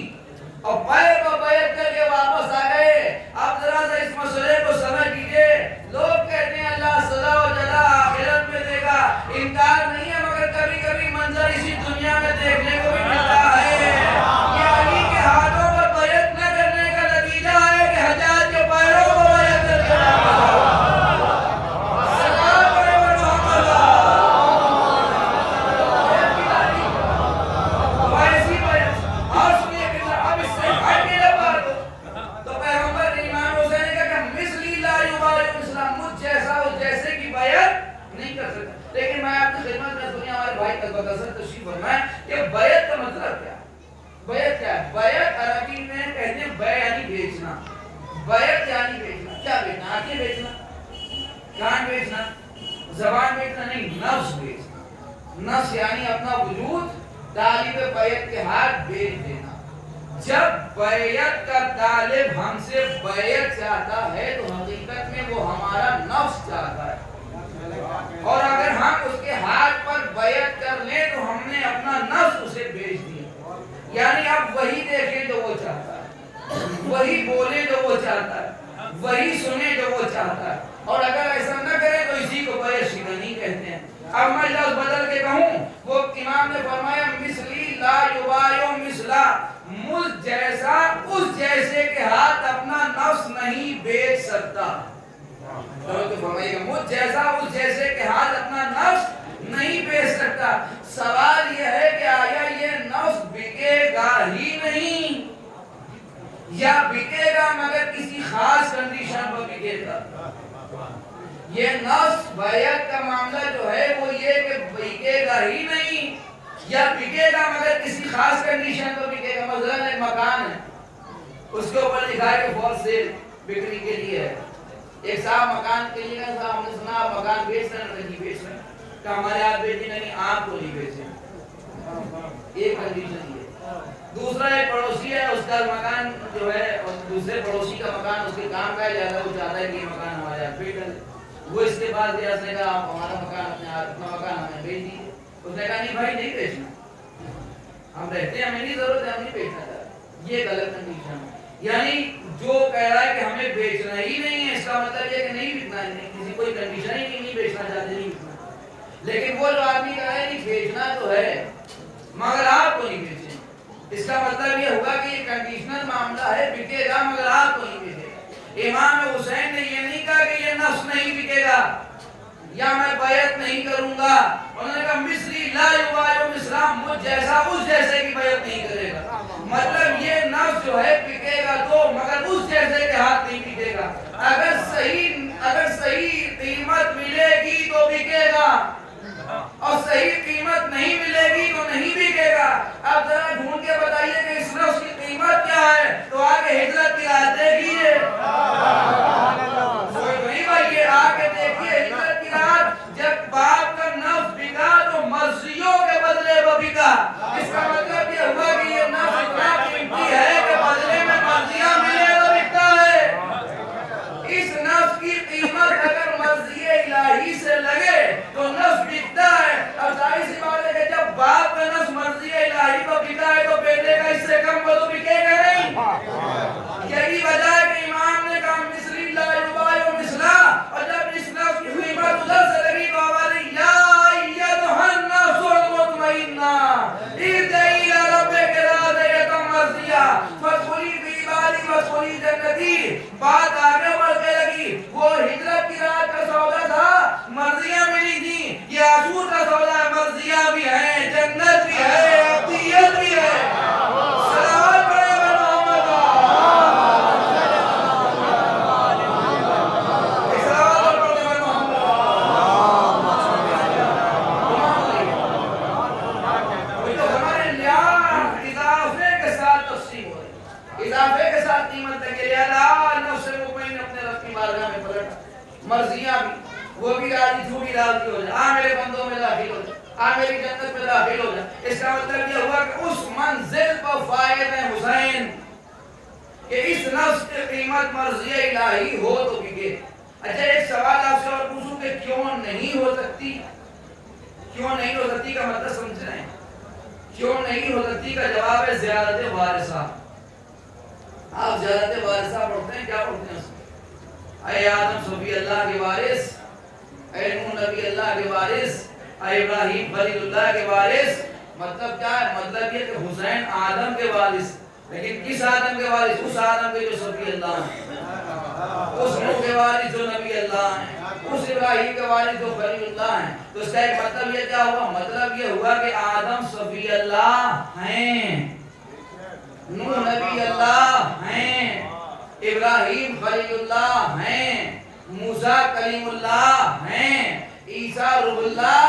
اور پیر پر بیعت کر کے واپس آ گئے. اب ذرا سا اس مسئلے کو سمجھ لیجیے. لوگ کہتے ہیں اللہ سزا و جزا آخرت میں دے گا، انکار نہیں ہے، مگر کبھی کبھی منظر اسی دنیا میں دیکھنے کو بھی ملتا ہے. یہ علی کے ہاتھوں پر بیعت نہ کرنے کا نتیجہ ہے کہ حجاج کے پیروں پر بیعت کر کے بیعت کا مطلب کیا؟ بیعت کیا ہے؟ بیعت عربی میں کہتے ہیں بیع یعنی بیچنا. بیعت یعنی بیچنا. کیا بیچنا؟ آنکھیں بیچنا، کان بیچنا، زبان بیچنا نہیں، نفس بیچنا. نفس یعنی اپنا وجود طالب بیعت کے ہاتھ بیچ دینا. جب بیعت کا طالب ہم سے بیعت چاہتا ہے تو حقیقت میں وہ ہمارا نفس چاہتا ہے، اور اگر ہم اس کے ہاتھ پر بیعت کر لیں تو ہم نے اپنا نفس اسے بیچ دیا. یعنی اب وہی دیکھیں جو وہ چاہتا ہے، وہی بولے جو وہ چاہتا ہے، وہی سنے جو وہ چاہتا ہے. اور اگر ایسا نہ کرے تو اسی کو بیعت شکنی کہتے ہیں. اب میں لفظ بدل کے کہوں، وہ امام نے فرمایا مثلی لا یبایع مثلا، مجھ جیسا اس جیسے کے ہاتھ اپنا نفس نہیں بیچ سکتا. مجھ جیسا اس جیسے کے ہاتھ اپنا نفس نہیں بیچ سکتا. سوال یہ ہے کہ آیا یہ نفس بکے گا ہی نہیں یا بکے گا مگر کسی خاص کنڈیشن پر بکے گا؟ یہ نفس بیعت کا معاملہ جو ہے وہ یہ کہ بکے گا ہی نہیں یا بکے گا مگر کسی خاص کنڈیشن پر بکے گا. مثلا ایک مکان ہے، اس کے اوپر لکھا ہے کہ فور سیل، بکری کے لیے ہے. ایک صاحب مکان کے لیے صاحب ہم نے سنا آپ مکان بیچ رہے ہیں، نہیں بیچ رہے ہیں، کہ ہمارے ہاتھ بیچی نہیں، آپ کو نہیں بیچے. ایک کنڈیشن یہ. دوسرا ایک پڑوسی ہے، اس کا مکان جو ہے اور دوسرے پڑوسی کا مکان اس کے کام کا ہے، زیادہ وہ چاہتا ہے کہ یہ مکان ہمارے ہاتھ بیچ دے. وہ اس کے بعد ریاض نے کہا آپ ہمارا مکان اپنے ہاتھ، اپنا مکان ہمیں بیچ دیجیے. اس نے کہا نہیں بھائی نہیں بیچنا، ہم رہتے ہیں، ہمیں نہیں ضرورت ہے، ہم نہیں بیچنا چاہتے. یہ غلط کنڈیشن ہے. یعنی جو کہہ رہا ہے کہ ہمیں بیچنا ہی نہیں ہے اس کا مطلب یہ کہ نہیں بکنا ہے، نہیں کسی کوئی کنڈیشن ہی نہیں بیچنا چاہتے، نہیں بکنا. لیکن وہ جو آدمی کہہ رہا ہے کہ بیچنا تو ہے مگر آپ کو نہیں بیچیں، اس کا مطلب یہ ہوگا کہ یہ کنڈیشنل معاملہ ہے، بکے گا مگر آپ کو نہیں بیچے گا. امام حسین نے یہ نہیں کہا کہ یہ نفس نہیں بکے گا یا میں بیعت نہیں کروں گا. انہوں نے کہا مثلی لا یبایع مثلا، مجھ جیسا اس جیسے کی بیعت نہیں کرے گا. مطلب یہ نفس جو ہے بکے گا تو مگر اس جیسے کے ہاتھ نہیں بکے گا. اگر صحیح قیمت ملے گی تو بکے گا اور صحیح قیمت نہیں ملے گی تو نہیں بکے گا. اب ذرا ڈھونڈ کے بتائیے کہ اس نفس کی قیمت کیا ہے تو آگے ہجرت کی رات دیکھیے. نہیں بھائی یہ آگے دیکھیے ہجرت کی لگی، بات آگے بڑھ کے لگی، وہ ہجرت کی رات کا سودا تھا، مرضیاں ملی تھی، یہ آشور کا سودا ہے، مرضیاں بھی ہیں، جنت بھی ہے، ابدیت بھی ہے۔ صلوات پڑھیں بر محمد اضافے کے ساتھ قیمت تک لیا لا نفس مطمئن اپنے رب کی بارگاہ میں پلٹا، مرضیاں بھی، وہ بھی راضی تو بھی راضی ہو جائے، میرے بندوں میں داخل ہو جائے، میری جنت میں داخل ہو جائے۔ اس کا مطلب یہ ہوا کہ اس منزل پر فائد حسین کہ اس نفس کی قیمت مرضی الہی ہو تو بکے۔ اچھا ایک سوال آپ سے اور پوچھوں کہ کیوں نہیں ہو سکتی؟ کیوں نہیں ہو سکتی کا مطلب سمجھ رہے ہیں؟ کیوں نہیں ہو سکتی کا جواب ہے زیارت وارثہ۔ آپ زیارت وارثہ پڑھتے ہیں، کیا پڑھتے ہیں اس میں؟ اے آدم صفی اللہ کے وارث، اے نوح نبی اللہ کے وارث، اے ابراہیم خلیل اللہ کے وارث۔ مطلب کیا ہے؟ مطلب یہ کہ حسین آدم کے وارث، لیکن کس آدم کے وارث؟ اس آدم کے جو صفی اللہ ہیں، اس نوح کے وارث جو نبی اللہ ہیں، اس ابراہیم کے وارث جو خلیل اللہ ہیں۔ تو اس کا ایک مطلب یہ کیا ہوا؟ مطلب یہ ہوا کہ آدم صفی اللہ ہیں، نوح نبی اللہ ہیں، ابراہیم خلیل اللہ ہیں، موسیٰ کلیم اللہ ہیں، عیسیٰ روح اللہ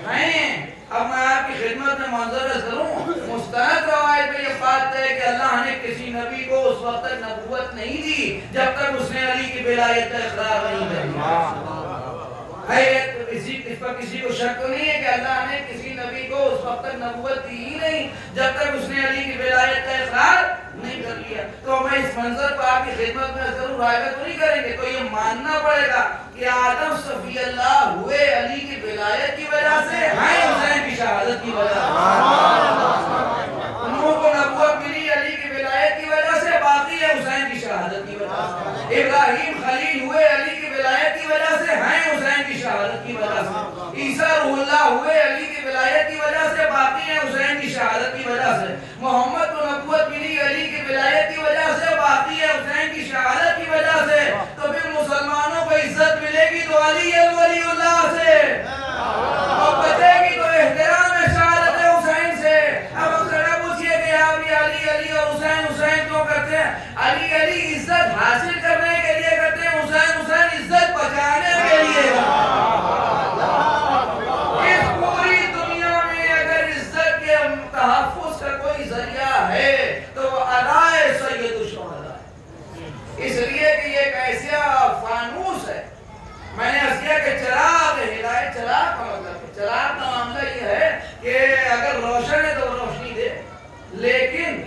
ہیں۔ اب میں آپ کی خدمت میں منظر کروں، مستند روایت میں یہ بات ہے کہ اللہ نے کسی نبی کو اس وقت تک نبوت نہیں دی جب تک اس نے علی کی ولایت کا اقرار نہیں کر دیا۔ کسی کو شک تو نہیں ہے کہ اللہ نے کسی نبی کو اس وقت تک نبوت دی ہی نہیں جب تک اس نے علی کی ولایت کا اقرار نہیں کر لیا۔ تو میں اس منظر پر آپ کی خدمت میں ضرور رائے تو نہیں کریں گے، تو یہ ماننا پڑے گا کہ آدم صفی اللہ ہوئے علی کی ولایت کی وجہ سے، ہیں حسین کی شہادت کی وجہ سے۔ نوح کو نبوت ملی علی کی ولایت کی وجہ سے، باقی ہے حسین کی شہادت کی وجہ سے۔ ابراہیم خلیل ہوئے علی کی ولایت کی وجہ سے، ہیں حسین کی شہادت کی وجہ سے۔ عیسیٰ روح اللہ ہوئے علی کی ولایت کی وجہ سے، باقی ہے حسین کی شہادت کی وجہ سے۔ محمد کو نبوت ملی علی کی ولایت کی وجہ سے، باقی ہے حسین کی شہادت کی وجہ سے۔ تو پھر مسلمانوں کو عزت ملے گی تو علی ولی اللہ سے، اور بچے گی تو احترام شہادت حسین سے۔ اب ہم سے نہ پوچھئے کہ آپ بھی علی علی اور حسین حسین کیوں کرتے ہیں؟ علی علی عزت حاصل کرنے کے لیے کرتے ہیں، حسین حسین عزت بچانے کے لیے۔ اس پوری دنیا میں اگر عزت کے تحفظ کا کوئی ذریعہ ہے تو وہ ادائے سید الشہداء، اس لیے کہ یہ ایک ایسا فانوس ہے۔ میں نے عرض کیا کہ چراغ ہدایت، چراغ کا مطلب ہے، چراغ کا معاملہ یہ ہے کہ اگر روشن ہے تو روشنی دے، لیکن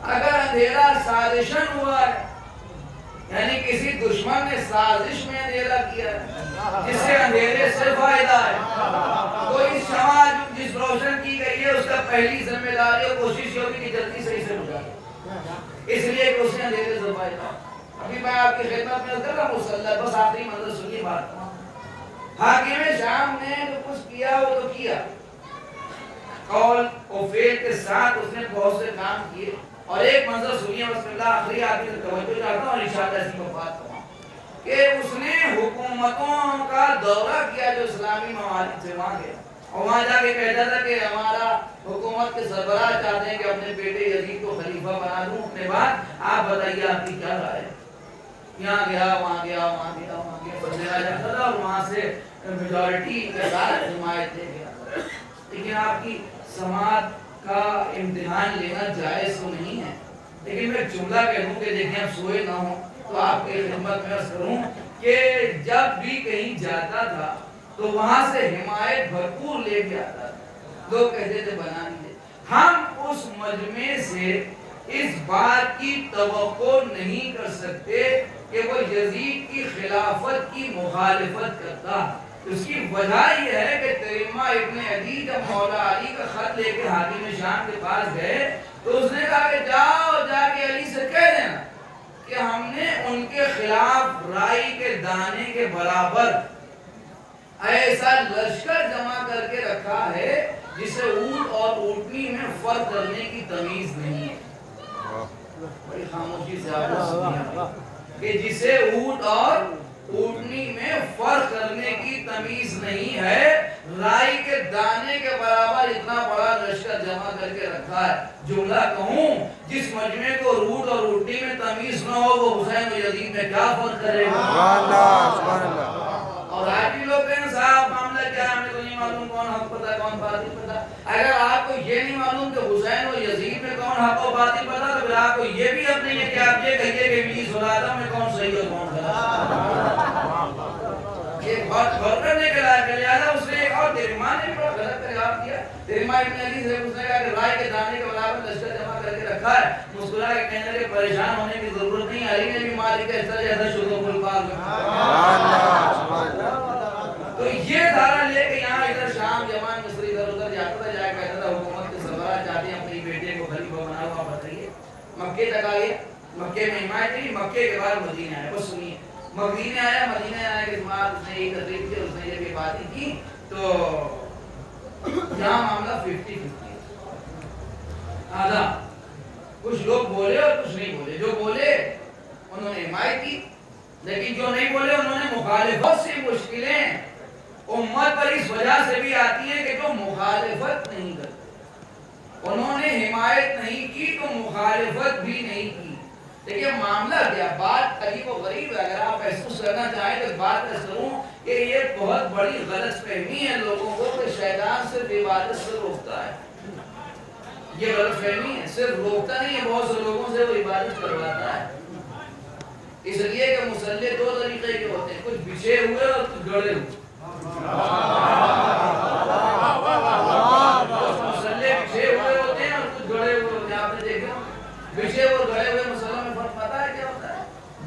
اگر اندھیرا سازشن ہوا ہے، یعنی کسی دشمن نے سازش میں اندھیرا کیا ہے جس سے اندھیرے سے فائدہ ہے، تو اس شمع جس روشن کی گئی ہے اس کا پہلی ذمہ داری اور کوشش یہ ہوگی کہ جلدی صحیح سے بجھا، اس لیے کہ اس نے اندھیرے سے فائدہ ہے۔ ابھی میں آپ کی خدمت میں کر رہا ہوں مسلح، بس آخری منظر سنیے بات۔ حاکم شام نے جو کچھ کیا وہ تو کیا، قول و فعل کے ساتھ اس نے بہت سے کام کیے، اور ایک منظر سنیے بسم اللہ، آخری آدمی سے توجہ چاہتا ہوں اور انشاءاللہ اسی پر بات کروں کہ اس نے حکومتوں کا دورہ کیا جو اسلامی ممالک سے وہاں گیا، اور وہاں جا کے کہتا تھا کہ ہمارا حکومت کے سربراہ چاہتے ہیں کہ اپنے بیٹے یزید کو خلیفہ بنا دوں اپنے بعد، آپ بتائیے آپ کی کیا رائے ہے؟ یہاں گیا وہاں گیا وہاں گیا وہاں گیا بدلا جاتا تھا اور وہاں سے میجورٹی کے ساتھ حمایت دے گیا، لیکن آپ کی سماعت کا امتحان لینا جائز تو نہیں ہے۔ لیکن میں جملہ کہہ دوں کہ دیکھیں آپ سوئے نہ ہوں تو آپ کی خدمت میں عرض کروں کہ جب بھی کہیں جاتا تھا تو وہاں سے حمایت بھرپور لے کے آتا تھا، لوگ کہتے تھے بنا نہیں دے۔ ہم اس مجمع سے اس بات کی توقع نہیں کر سکتے کہ وہ یزید کی خلافت کی مخالفت کرتا۔ اس کی وجہ یہ ہے کہ تریمہ ابن عدی جب مولا علی کا خط لے کے حاکم شام کے پاس گئے تو اس نے کہا کہ جاؤ جا کے علی سے کہہ دینا کہ ہم نے ان کے خلاف رائی کے دانے کے برابر ایسا لشکر جمع کر کے رکھا ہے جسے اونٹ اور اونٹنی میں فرق کرنے کی تمیز نہیں ہے۔ بڑی خاموشی سے آپ نے سنیا کہ جسے اونٹ اور اونٹنی میں فرق کرنے کی تمیز نہیں ہے، رائی کے دانے کے برابر اتنا بڑا لشکر جمع کر کے رکھا ہے۔ جملہ کہوں، جس مجمع کو اونٹ اور اونٹنی میں تمیز نہ ہو وہ حسین و یزید میں کیا فرق کرے گا؟ اور آج بھی لوگ کہیں صاحب معاملہ کیا ہے، ہمیں تو نہیں معلوم کون حق پتا ہے کون باطل پتا۔ اگر آپ کو یہ نہیں معلوم کہ حسین و یزید میں کون حق و باطل پتا، تو پھر آپ کو یہ بھی اب نہیں ہے کہ آپ یہ کہیے کہ ابلیس اور آدم میں کون صحیح اور کون غلط۔ یہ بہت غور کرنے کے لائق ہے۔ لہٰذا اس نے ایک اور ترجمہ نے بھی بڑا غلط جواب دیا۔ ترجمہ ابن علی سے اس نے کہا کہ رائے کے دانے کے برابر لشکر جمع کر کے رکھا ہے، مسکرا کے کہنے لگے پریشان ہونے کی ضرورت نہیں، علی نے بھی مالک کا حصہ جیسا شروع کو الفاظ تو یہ دھارا لے کے یہاں ادھر شام یمن مصر ادھر ادھر جاتا تھا، جایا کہتا تھا حکومت کے سربراہ چاہتے ہیں اپنی بیٹے کو خلیفہ بنا ہوا بتائیے۔ مکے تک آئے، مکے میں حمایت نہیں، مکے کے بعد مدینہ آیا۔ بس سنیے، مدینہ آیا، مدینہ آنے کے بعد اس نے یہ تقریر کی، اس نے یہ باتیں کی، تو یہاں معاملہ 50-50 آدھا کچھ لوگ بولے اور کچھ نہیں بولے۔ جو بولے انہوں نے حمایت کی، لیکن جو نہیں بولے انہوں نے مخالفت سے مشکلیں امت پر اس وجہ سے بھی آتی ہیں کہ جو مخالفت نہیں کرتے، انہوں نے حمایت نہیں کی تو مخالفت بھی نہیں کی۔ دیکھیے معاملہ کیا، بات عجیب و غریب ہے۔ اگر آپ محسوس کرنا چاہیں تو بات کروں کہ یہ بہت بڑی غلط فہمی ہے لوگوں کو کہ شیطان صرف عبادت سے روکتا ہے۔ یہ غلط فہمی ہے، صرف روکتا نہیں ہے، بہت سے لوگوں سے وہ عبادت کرواتا ہے۔ اس لیے کہ مصلی دو طریقے کے ہوتے ہیں، کچھ بچھے ہوئے اور کچھ گڑے ہوئے۔ مصلی بچھے ہوئے ہوتے ہیں اور کچھ گڑے ہوئے ہوتے ہیں۔ آپ نے دیکھا بچھے اور گڑے ہوئے مصلی میں فرق پتا ہے کیا ہوتا ہے؟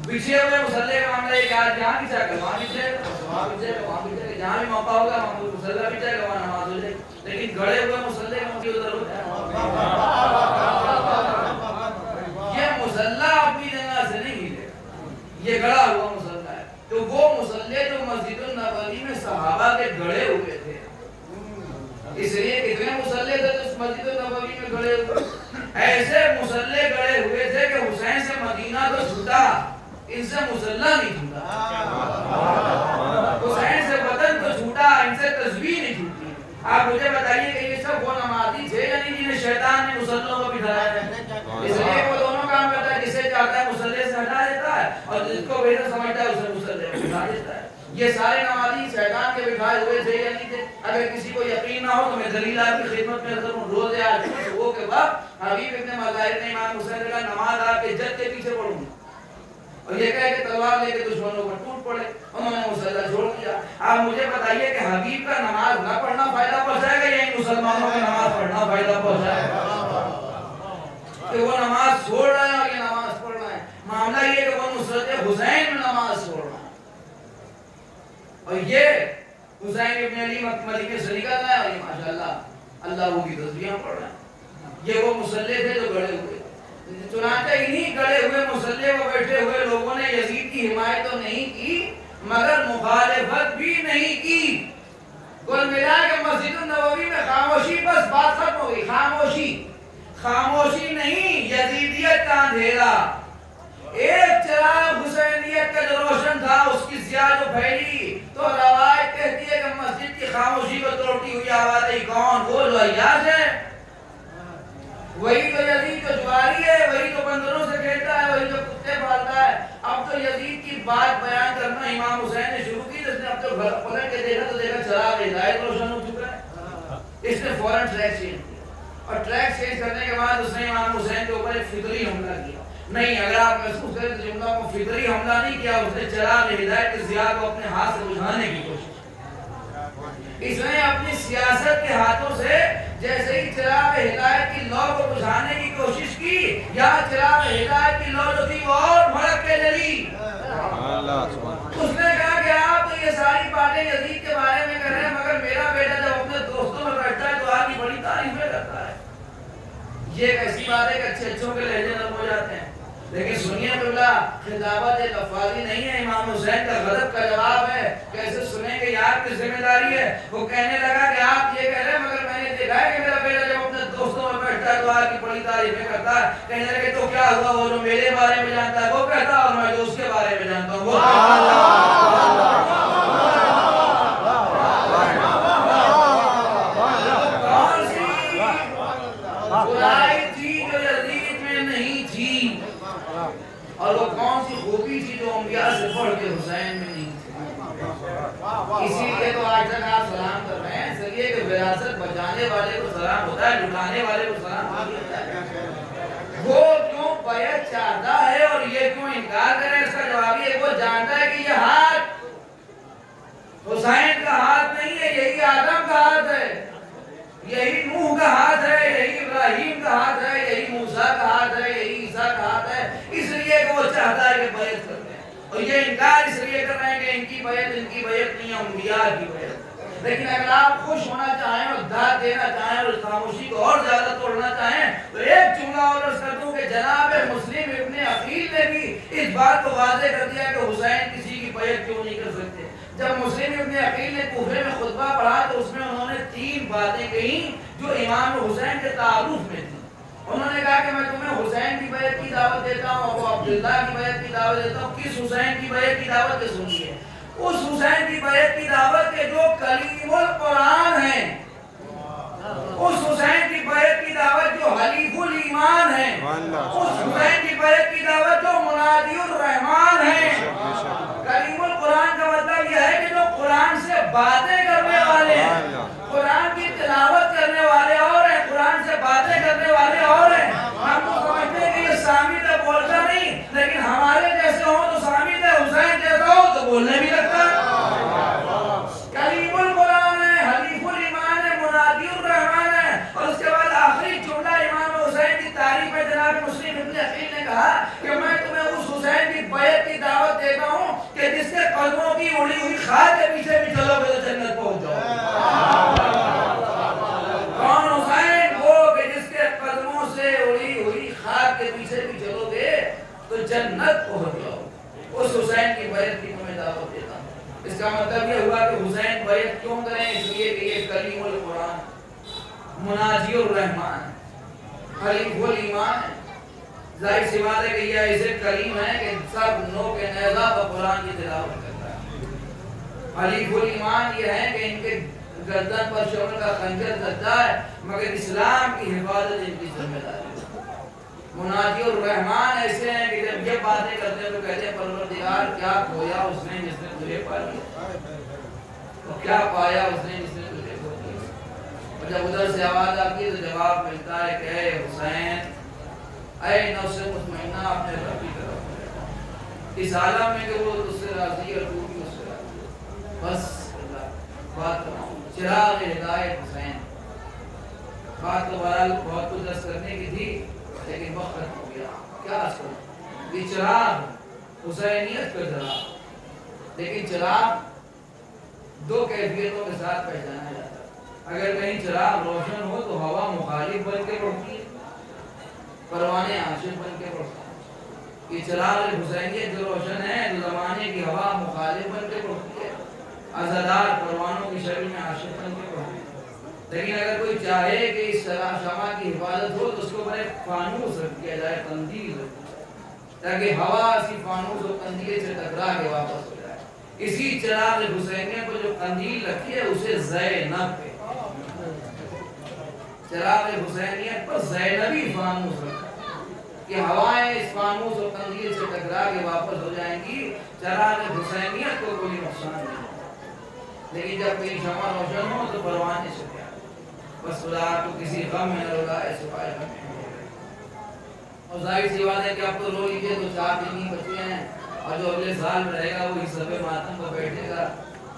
بچھے ہوئے مصلی کا معاملہ یہ کہ آج جہاں بچھا کر وہاں بچھے گا، وہاں بچھے گا، وہاں بچھے گا، جہاں بھی موقع ہوگا وہاں مصلی بچھے گا، وہاں نماز ہو جائے گی۔ لیکن گڑے ہوئے مصلی کا مطلب ادھر ہوتا ہے، یہ مصلی اپنی جگہ سے نہیں ہلے، یہ گڑا ہوا مصلی ہے۔ تو وہ مصلی جو مسجد النبوی میں صحابہ کے گڑے ہوئے تھے، اس لیے کتنے مصلی تھے جو مسجد النبوی میں گڑے ہوئے، ایسے مصلی گڑے ہوئے تھے کہ حسین سے مدینہ تو چھوٹا، ان سے مصلی نہیں چھوٹا، حسین سے بدن تو چھوٹا، ان سے تسبیح نہیں چھوٹی۔ آپ مجھے بتائیے کہ یہ سب وہ نمازی تھے یا نہیں جنہیں شیطان نے مصلیوں کو بٹھایا ہے؟ اس لیے وہ دونوں کام کرتا ہے، جسے چاہتا ہے مصلی سے ہٹا دیتا ہے اور جس کو بہتر سمجھتا ہے اسے مصلی سے بٹھا دیتا ہے۔ یہ سارے نمازی شیطان کے بٹھائے ہوئے تھے یا نہیں تھے؟ اگر کسی کو یقین نہ ہو تو میں دلیل آپ کی خدمت میں کروں۔ روزے آج صبح کے وقت حبیب ابن مظاہر نے امام حسین کا نماز آپ کے جد کے پیچھے پڑھوں گا اور یہ کہے کہ تلوار لے کے دشمنوں پر ٹوٹ پڑے، انہوں نے مصلی چھوڑ دیا۔ آپ مجھے بتائیے کہ حبیب کا نماز نہ پڑھنا فائدہ پہنچائے گا یا ان مسلمانوں کی نماز پڑھنا فائدہ پہنچائے گا؟ کہ وہ نماز چھوڑ رہے ہیں اور یہ نماز پڑھ رہے ہیں۔ معاملہ یہ کہ وہ نصرت حسین میں نماز چھوڑ رہے ہیں اور یہ حسین ابن علی مدینہ سے نکل رہا ہے اور یہ ماشاءاللہ اللہ کی تسبیحاں پڑھ رہے ہیں۔ یہ وہ مصلی تھے جو گڑے ہوئے، چنانچہ انہی گڑے ہوئے مصلی میں بیٹھے ہوئے لوگوں نے یزید کی حمایت تو نہیں کی مگر مخالفت بھی نہیں کی۔ کل ملا کہ مسجد النبوی میں خاموشی، بس بات ختم ہو گئی، خاموشی، خاموشی نہیں، یزیدیت کا اندھیرا۔ ایک چراغ حسینیت کا جو روشن تھا اس کی ضیاء جو پھیلی تو روایت کہتی ہے کہ مسجد کی خاموشی کو توڑتی ہوئی آواز آئی، کون؟ وہ جو عیاش ہے، وہی تو یزید جو جواری ہے، وہی تو بندروں سے کھیلتا ہے، وہی جو کتے پالتا ہے۔ اب تو یزید کی بات بیان کرنا امام حسین نے شروع کی، جس نے اب تو پلٹ کے دیکھا تو دیکھا چراغ ہدایت روشن ہو چکا ہے۔ اس نے فوراً ٹریک چینج کیا اور ٹریک چینج کرنے کے بعد اس نے امام حسین کے اوپر ایک فطری حملہ کیا۔ نہیں، اگر آپ محسوس کریں تو جملہ کو فطری حملہ نہیں کیا، اس نے چراغ ہدایت کی ضیاء کو اپنے ہاتھ سے بجھانے کی کوشش کی۔ اس نے اپنی سیاست کے ہاتھوں سے جیسے ہی چراغ ہدایت کی لو کو بجھانے کی کوشش کی، یا چراغ ہدایت کی لو جو تھی وہ اور بھڑک کے جلی۔ اس نے کہا کہ آپ تو یہ ساری باتیں یزید کے بارے میں کر رہے ہیں مگر میرا بیٹا جب اپنے دوستوں میں بیٹھتا ہے تو آپ کی بڑی تعریفیں کرتا ہے۔ یہ ایک ایسی بات ہے کہ اچھے اچھوں کے لہجے نرم ہو جاتے ہیں، لیکن سنیے قبلہ خطابت لفاظی نہیں ہے، امام حسین کا غضب کا جواب ہے۔ کیسے سنیں گے؟ آپ کی ذمہ داری ہے۔ وہ کہنے لگا کہ آپ یہ کہہ رہے ہیں مگر میں نے دیکھا ہے کہ میرا بیٹا جب اپنے دوستوں میں بیٹھتا ہے تو آپ کی بڑی تعریفیں کرتا ہے. کہنے لگے تو کیا ہوا, وہ جو میرے بارے میں جانتا ہے وہ کہتا ہے, اور میں جو اس کے بارے میں جانتا ہوں وہ کون سی برائی تھی جو یزید میں نہیں تھی, اور وہ کون سی خوبی تھی جو انبیاء سے بڑھ کے حسین میں نہیں تھی. اسی لیے تو آج تک آپ سلام کر رہے ہیں. اس لیے کہ وراثت بچانے والے کو سلام ہوتا ہے, لٹانے والے کو سلام نہیں ہوتا ہے. وہ کیوں بیعت چاہتا ہے اور یہ کیوں انکار کرے, اس کا جواب یہ, وہ جانتا ہے کہ یہ ہاتھ حسین کا ہاتھ نہیں ہے, یہی آدم کا ہاتھ ہے, یہی نوح کا ہاتھ ہے, یہی ابراہیم کا ہاتھ ہے, یہی موسیٰ کا ہاتھ ہے, یہی عیسیٰ کا ہاتھ ہے. اس لیے کہ وہ چاہتا ہے کہ بیعت کرتے ہیں, اور یہ انکار اس لیے کر رہے ہیں کہ ان کی بیعت نہیں ہے, انبیاء کی بیعت. لیکن اگر آپ خوش ہونا چاہیں اور داد دینا چاہیں اور اس خاموشی کو اور زیادہ توڑنا چاہیں تو ایک جملہ اور عرض کر دوں کہ جناب مسلم ابن عقیل نے بھی اس بات کو واضح کر دیا کہ حسین کسی کی بیعت کیوں نہیں کر سکتے. جب مسلم ابن عقیل نے کوفے میں خطبہ پڑھا تو اس میں انہوں نے 3 باتیں کہیں جو امام حسین کے تعارف میں تھی. انہوں نے کہا کہ میں تمہیں حسین کی بیعت کی دعوت دیتا ہوں, ابو عبداللہ کی بیعت کی دعوت دیتا ہوں. کس حسین کی بیعت کی دعوت کے سنیے, اس حسین کی بیعت کی دعوت کے جو کلیم القرآن ہیں, اس حسین کی بیعت کی دعوت جو حلیف الایمان ہیں, اس حسین کی بیعت کی دعوت جو منادی الرحمان ہیں. کلیم القرآن کا مطلب یہ ہے کہ جو قرآن سے باتیں کرنے والے ہیں, قرآن کی تلاوت کرنے والے اور ہیں, قرآن سے باتیں کرنے والے اور ہیں. ہم تو سمجھتے ہیں کہ یہ سامد ہے, بولتا نہیں, لیکن ہمارے جیسے ہوں تو سامد ہے, حسین جیسا ہو تو بولنے بھی لگتا ہے. کلیم القرآن ہے, حلیف الایمان ہے, منادی الرحمان ہے. اور اس کے بعد آخری جملہ امام حسین کی تعریف میں جناب مسلم ابن عقیل نے کہا کہ میں تمہیں اس حسین کی بیعت کی دعوت دیتا ہوں کہ جس کے قدموں کی اڑی ہوئی خاک کے پیچھے بھی چلو گے تو جنت پہنچ جاؤ. کون حسین؟ وہ کہ جس کے قدموں سے اڑی ہوئی خاک کے پیچھے بھی چلو گے تو جنت پہنچ جاؤ. اس حسین کی بیعت کی تمہیں دعوت دیتا ہوں. اس کا مطلب یہ ہوا کہ حسین بیعت کیوں کریں, اس لیے کہ یہ کلیم القرآن, مناجی الرحمان, حلیف الایمان ہے. ظاہر سی بات ہے کہ یہ ایسے کلیم ہے کہ سب نو کے نیزہ پر قرآن کی تلاوت کرتا ہے. حلیف الایمان یہ ہے کہ ان کے گردن پر شمر کا خنجر لگتا ہے, مگر اسلام کی حفاظت ان کی ذمہ داری ہے. مناجی الرحمان ایسے ہیں کہ جب یہ باتیں کرتے ہیں تو کہتے ہیں پروردگار کیا کھویا اس نے جس نے تجھے پا لیا, اور کیا پایا اس نے جس نے تجھے کھو دیا. اور جب ادھر سے آواز آتی ہے تو جواب ملتا ہے کہ اے حسین, اے نفس مطمئنہ اپنے رب کی طرف, اس عالم میں کہ وہ تجھ سے راضی اور تو بھی اس سے راضی. بس بات کروں, چراغ ہدایت حسین. بات تو بہرحال بہت کچھ عرض کرنے کی تھی لیکن وقت ختم ہو گیا. کیا عرض کروں, یہ چراغ حسینیت کا چراغ, لیکن چراغ 2 کیفیتوں کے ساتھ پہچانا جاتا ہے. اگر کہیں چراغ روشن ہو تو ہوا مخالف بن کے اڑتی ہے, پروانے عاشق بن کے اڑتے ہیں. یہ چراغ حسینیت جو روشن ہے تو زمانے کی ہوا مخالف بن کے اڑتی ہے, عزادار پروانوں کی شکل میں عاشق بن کے اڑتی ہے. لیکن اگر کوئی چاہے کہ اس طرح شمع کی حفاظت ہو تو اس کو بڑے فانوس رکھ دیا جائے, قندیل رکھ دیا جائے, تاکہ ہوا اسی فانوس اور قندیل سے ٹکرا کے واپس ہو جائے. اسی چراغ حسینیت کو جو قندیل رکھی ہے اسے زینب ہے. چراغ حسینیت پر زینبی فانوس رکھا کہ ہوائیں اس فانوس اور قندیل سے ٹکرا کے واپس ہو جائیں گی. چراغ حسینیت کو کوئی نقصان نہیں, لیکن جب کہیں شمع روشن ہو تو پروانے سے کیا, بس خدا کو کسی غم میں نہ رلائے سوائے غم میں. اور ظاہر سی بات ہے کہ آپ تو رو لیجیے تو 4 دن ہی بچے ہیں, اور جو اگلے سال میں رہے گا وہ اس سبے ماتم پر بیٹھے گا.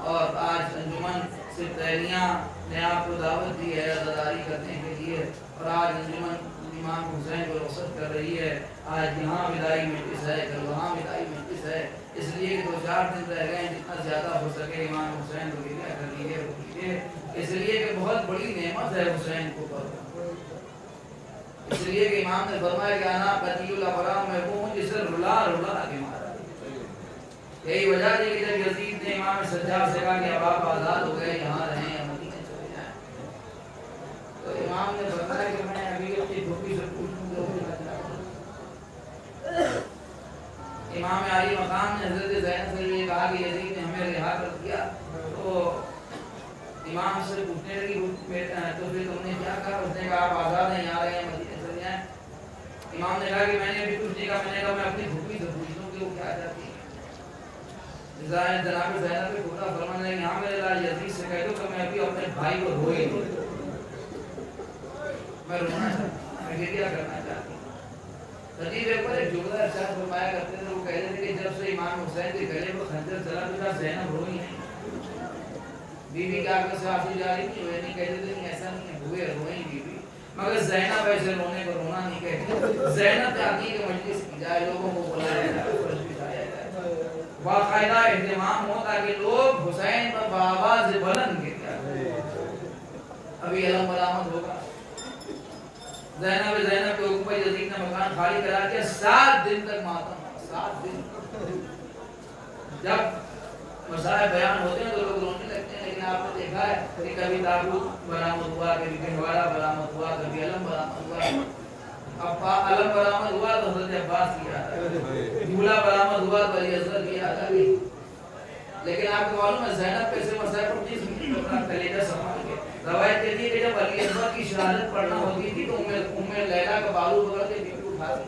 اور آج انجمن سے تہلیاں نے آپ کو دعوت دی ہے عزاداری کرنے کے لیے, اور آج انجمن امام حسین کو رخصت کر رہی ہے. آج یہاں وداعی مجلس ہے, کل وہاں وداعی مجلس ہے, اس لیے کہ 2-4 دن رہ گئے, جتنا زیادہ ہو سکے امام حسین کو لیجیے کر لیجیے, اس لیے کہ بہت بڑی نعمت ہے حسین کو پر. اس لیے کہ امام نے فرمایا کہ انا قتیل الابرار, میں وہ ہوں جسے رلا رلا کے مارا. یہی وجہ تھی کہ جب یزید نے امام سجاد سے کہا کہ اب آپ آزاد ہو گئے, یہاں رہیں یا مدینے چلے جائیں, تو امام نے فرمایا کہ میں امام علی مقام نے حضرت زینب سے یہ کہا کہ یزید نے ہمیں رہا کر دیا، تو امام سے پوچھنے لگی تو پھر تم نے کیا کہا؟ اس نے کہا آپ آزاد ہیں، یہاں رہے ہیں، مدینے چلے جائیں۔ امام نے کہا کہ میں نے بھی کچھ نہیں کہا، میں نے کہا میں اپنی بھوپی سے پوچھوں کہ وہ کیا چاہتی ہے۔ جناب زینب پہ خدا فرمانے لگے یہاں میرے لال یزید سے کہہ دو کہ میں ابھی اپنے بھائی کو روئی دوں، میں رونا چاہتا ہوں، میں گریہ کرنا چاہتی ہوں۔ خطیب اکبر ایک جملہ ارشاد فرمایا کرتے تھے، وہ کہتے تھے کہ جب سے امام حسین کے گلے میں خنجر چلا تو زینب روئی نہیں، بی بی کے آگے سے آنسو جاری نہیں ہوئے، نہیں کہتے تھے نہیں ایسا نہیں ہے، ہوئے روئیں بی بی، مگر زینب ایسے رونے کو رونا نہیں کہتی۔ زینب چاہتی ہے کہ مجلس کی جائے، لوگوں کو بلایا جائے، فرش بچھایا جائے، باقاعدہ اہتمام ہو تاکہ لوگ حسین پر بآواز بلند گر ابھی علم برآمد ہوگا۔ زینب کے اوپر یزید نے مکان خالی کرا دیا، 7 دن تک ماتم ہوا، 7 دن۔ جب مسائل بیان ہوتے ہیں تو لوگ رونے لگتے ہیں، لیکن آپ نے دیکھا ہے کہ کبھی تابوت برآمد ہوا، کبھی گہوارہ برآمد ہوا، کبھی علم برآمد ہوا۔ اب علم برآمد ہوا تو حضرت عباس کی یاد آئی، جھولا برآمد ہوا تو علی اصغر کی یاد آئی۔ لیکن آپ کو معلوم ہے زینب کیسے مسائل پر جس میں اپنا کلیجہ سنبھال کے روایت کہتی ہے کہ جب علی اصغر کی شہادت پڑھنا ہوتی تھی تو ام لیلا کا بالو پکڑ کے بیٹی اٹھاتی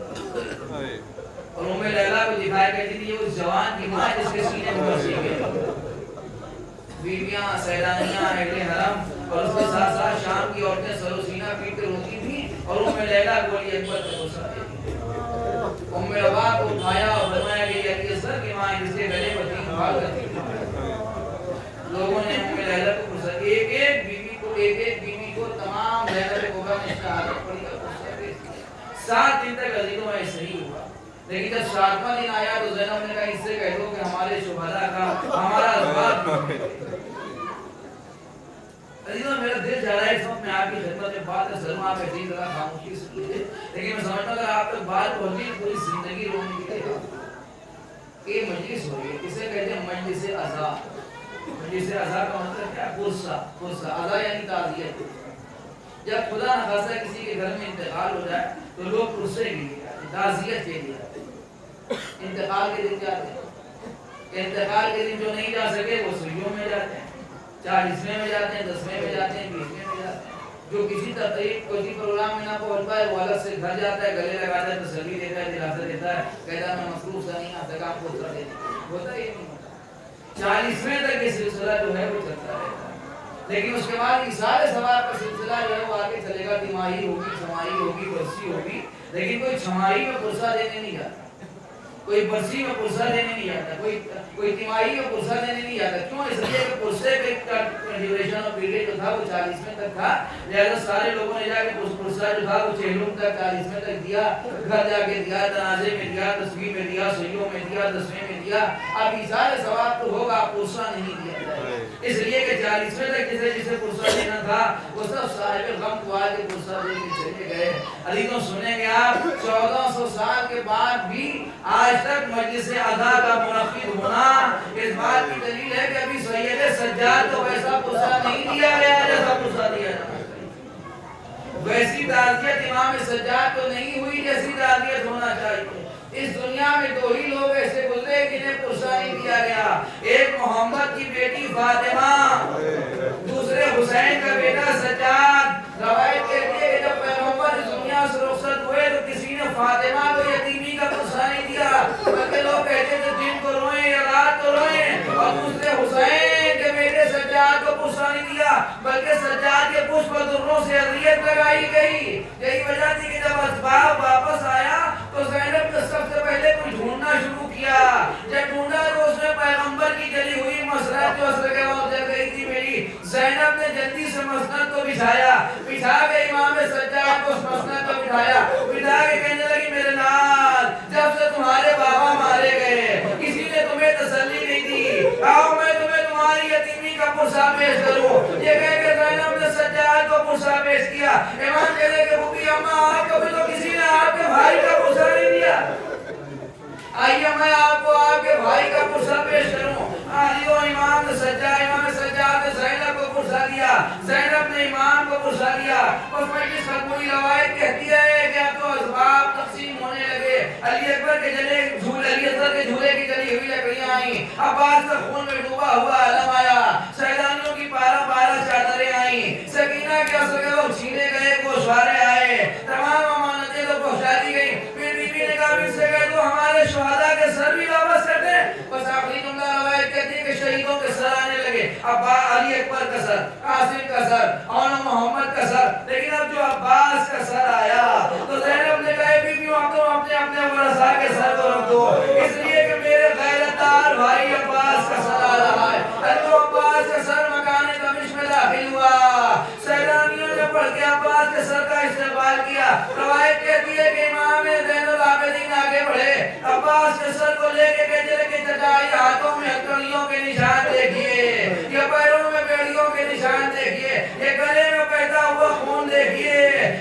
اور ام لیلا کو دکھایا کرتی تھی یہ اس جوان کی ماں جس کے سینے میں وسیع ہے۔ بیویاں سیلانیاں اہل حرم اور اس کے ساتھ ساتھ شام کی عورتیں سر و سینہ پیٹ کے روتی تھیں اور ام لیلا کو علی اکبر پہ غصہ دیتی تھی۔ ام روا کو اٹھایا اور فرمایا کہ علی اصغر کی ماں جس کے گلے میں 3 بال کرتی تھی۔ لوگوں نے ام لیلا کو غصہ ایک ایک بیوی کو تمام زینب کبریٰ نے شہادت پڑھی اور غصہ دے دیا۔ 7 دن تک عزیزوں میں ایسے ہی ہوا، لیکن جب 7واں دن آیا تو زینب نے کہا اس سے کہہ دو کہ ہمارے شہداء کا ہمارا ازواج عزیزوں میرا دل چاہ رہا ہے اس وقت میں آپ کی خدمت میں بات ہے، ضرور آپ ایسی طرح خاموشی سے لیجیے، لیکن میں سمجھتا ہوں اگر آپ تک بات پہنچی پوری زندگی رونے کی ہے۔ یہ مجلس ہو رہی ہے، اسے کہتے ہیں مجلس عزا۔ مجلس عزا کا مطلب کیا ہے؟ پرسہ عزا یعنی تعزیت۔ جب خدا نخواستہ کسی کے گھر میں انتقال ہو جائے تو لوگ پرسے کے لیے آتے ہیں، تعزیت کے لیے آتے ہیں۔ انتقال کے دن جاتے ہیں، انتقال کے دن جو نہیں جا سکے وہ سوئیوں میں جاتے ہیں، 40ویں میں جاتے ہیں، 10ویں میں جاتے ہیں، 20ویں میں جاتے ہیں۔ جو کسی تقریب کوئی پروگرام میں نہ پہنچ پائے وہ الگ سے گھر جاتا ہے، گلے لگاتا ہے، تسلی دیتا ہے، دلاسا دیتا ہے، کہتا ہے میں مصروف سے نہیں آ سکا، آپ کو اسرا دیتا ہوتا ہے، یہ نہیں ہوتا۔ 40ویں تک یہ سلسلہ جو ہے وہ چلتا رہتا ہے، لیکن اس کے بعد ایثار ثواب کا سلسلہ جو ہے وہ آگے چلے گا، تیماہی ہوگی، چھماہی ہوگی، برسی ہوگی، لیکن کوئی چھماہی میں پرسہ دینے نہیں جاتا، کوئی برسی میں پرسہ دینے نہیں جاتا، کوئی تیماہی میں پرسہ دینے نہیں جاتا۔ کیوں؟ اس لیے کہ پرسے کا ڈیوریشن اور پیریڈ جو تھا وہ 40ویں تک تھا، لہذا سارے لوگوں نے جا کے پرسہ جو تھا وہ 6 تک 40ویں تک دیا، گھر جا کے دیا، جنازے میں دیا، تصویر میں دیا، سیوں میں دیا، 10ویں میں دیا۔ اب ایثار ثواب تو ہوگا، پرسہ نہیں دیا جائے، اس لیے کہ 40ویں تک جسے پرسہ دینا تھا وہ سب صاحب غم کو آ کے پرسہ دے کے چلے گئے۔ عزیزوں سنیں گے آپ 1400 سال کے بعد بھی آج تک مجلس عزا کا منعقد ہونا اس بات کی دلیل ہے کہ ابھی سید سجاد کو ویسا پرسہ نہیں دیا گیا جیسا پرسہ دیا جانا چاہیے، ویسی تعزیت امام سجاد کو نہیں ہوئی جیسی تعزیت ہونا چاہیے۔ اس دنیا میں 2 ہی لوگ ایسے گزرے جنہیں پرسہ نہیں دیا گیا، ایک محمد کی بیٹی فاطمہ، دوسرے حسین کا بیٹا سجاد۔ روایت کہتی ہے کہ جب پیغمبر اس دنیا سے رخصت ہوئے تو کسی نے فاطمہ کو یتیمی کا پرسہ نہیں دیا، بلکہ لوگ کہتے تھے دن کو روئیں یا رات کو روئیں، اور دوسرے حسین کے بیٹے سجاد کو پرسہ نہیں دیا بلکہ سجاد کے پشت پر دروں سے اذیت لگائی گئی۔ یہی وجہ تھی کہ جب اسباب واپس آیا تو زینب نے سب سے پہلے کچھ ڈھونڈنا شروع کیا، جب ڈھونڈا تو اس نے پیغمبر کی جلی ہوئی مسرت جو اثر کے وقت جل گئی تھی میری، زینب نے جلدی سے مسند کو بچھا کے امام سجاد کو اس مسند کو بٹھا کے کہنے لگی میرے لال جب سے تمہارے بابا مارے گئے کسی نے تمہیں تسلی نہیں دی، آؤ میں تمہیں تمہاری یتیمی کا پرسہ پیش کروں۔ یہ کہہ کے زینب نے سجاد کو پرسہ پیش کیا۔ امام کہتے کہ بھوپی اماں آپ کو بھی تو کسی نے آپ کے بھائی کا پرسہ نہیں دیا، آئیے میں آپ کو آپ کے بھائی کا پرسہ پیش کروں۔ امام سجاد نے زینب کو پرسہ دیا، زینب نے امام کو پرسہ دیا۔ اس مجلس میں کوئی روایت کہتی ہے کہ اب تو اسباب تقسیم ہونے لگے، علی اکبر کے آئیں، عباس کا خون میں ڈوبا ہوا علم آیا، سیلانیوں کی پارا پارا چادریں آئیں، سکینہ کے اثر کے لوگ چھینے گئے گوشوارے آئے، تمام امانتیں تو پہنچا دی گئی۔ پھر بی بی نے کہا ان سے کہہ دو ہمارے شہداء کے سر بھی واپس کر دیں۔ بس آخری جملہ روایت کہتی ہے کہ شہیدوں کے سر آنے لگے، ابا علی اکبر کا سر، قاسم کا سر، اور محمد کا سر، لیکن اب جو عباس کا سر آیا تو زینب نے کہا بی بی اب تم اپنے اپنے ورثاء کے سر کو رکھ دو، اس لیے کہ میرے غیرتدار بھائی عباس کا سر آ رہا ہے۔ تو عباس کا سر مکان دمشق میں داخل ہوا، سیلانیوں نے پڑھ کے عباس کے سر کا استقبال کیا۔ روایت کہتی ہے کہ امام زین العابدین آگے بڑھے، عباس کے سر کو لے کے کہتے لگے چچا یہ ہاتھوں میں ہتھکڑیوں کے نشان دیکھیے، یہ پیروں میں بیڑیوں کے نشان دیکھیے، یہ گلے میں بہتا ہوا خون دیکھیے۔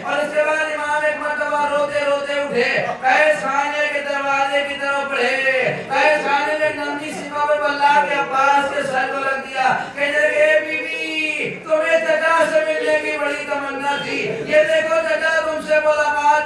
اور اس کے بعد امام ایک مرتبہ روتے روتے اٹھے، قیس خانے کے دروازے کی طرف بڑھے، قیس خانے میں نرمی سپاہ پر بلا کے عباس کے سر کو رکھ دیا، کہنے لگے بی بی تمہیں چچا سے ملنے کی بڑی تمنا تھی، یہ دیکھو چچا تم سے ملاقات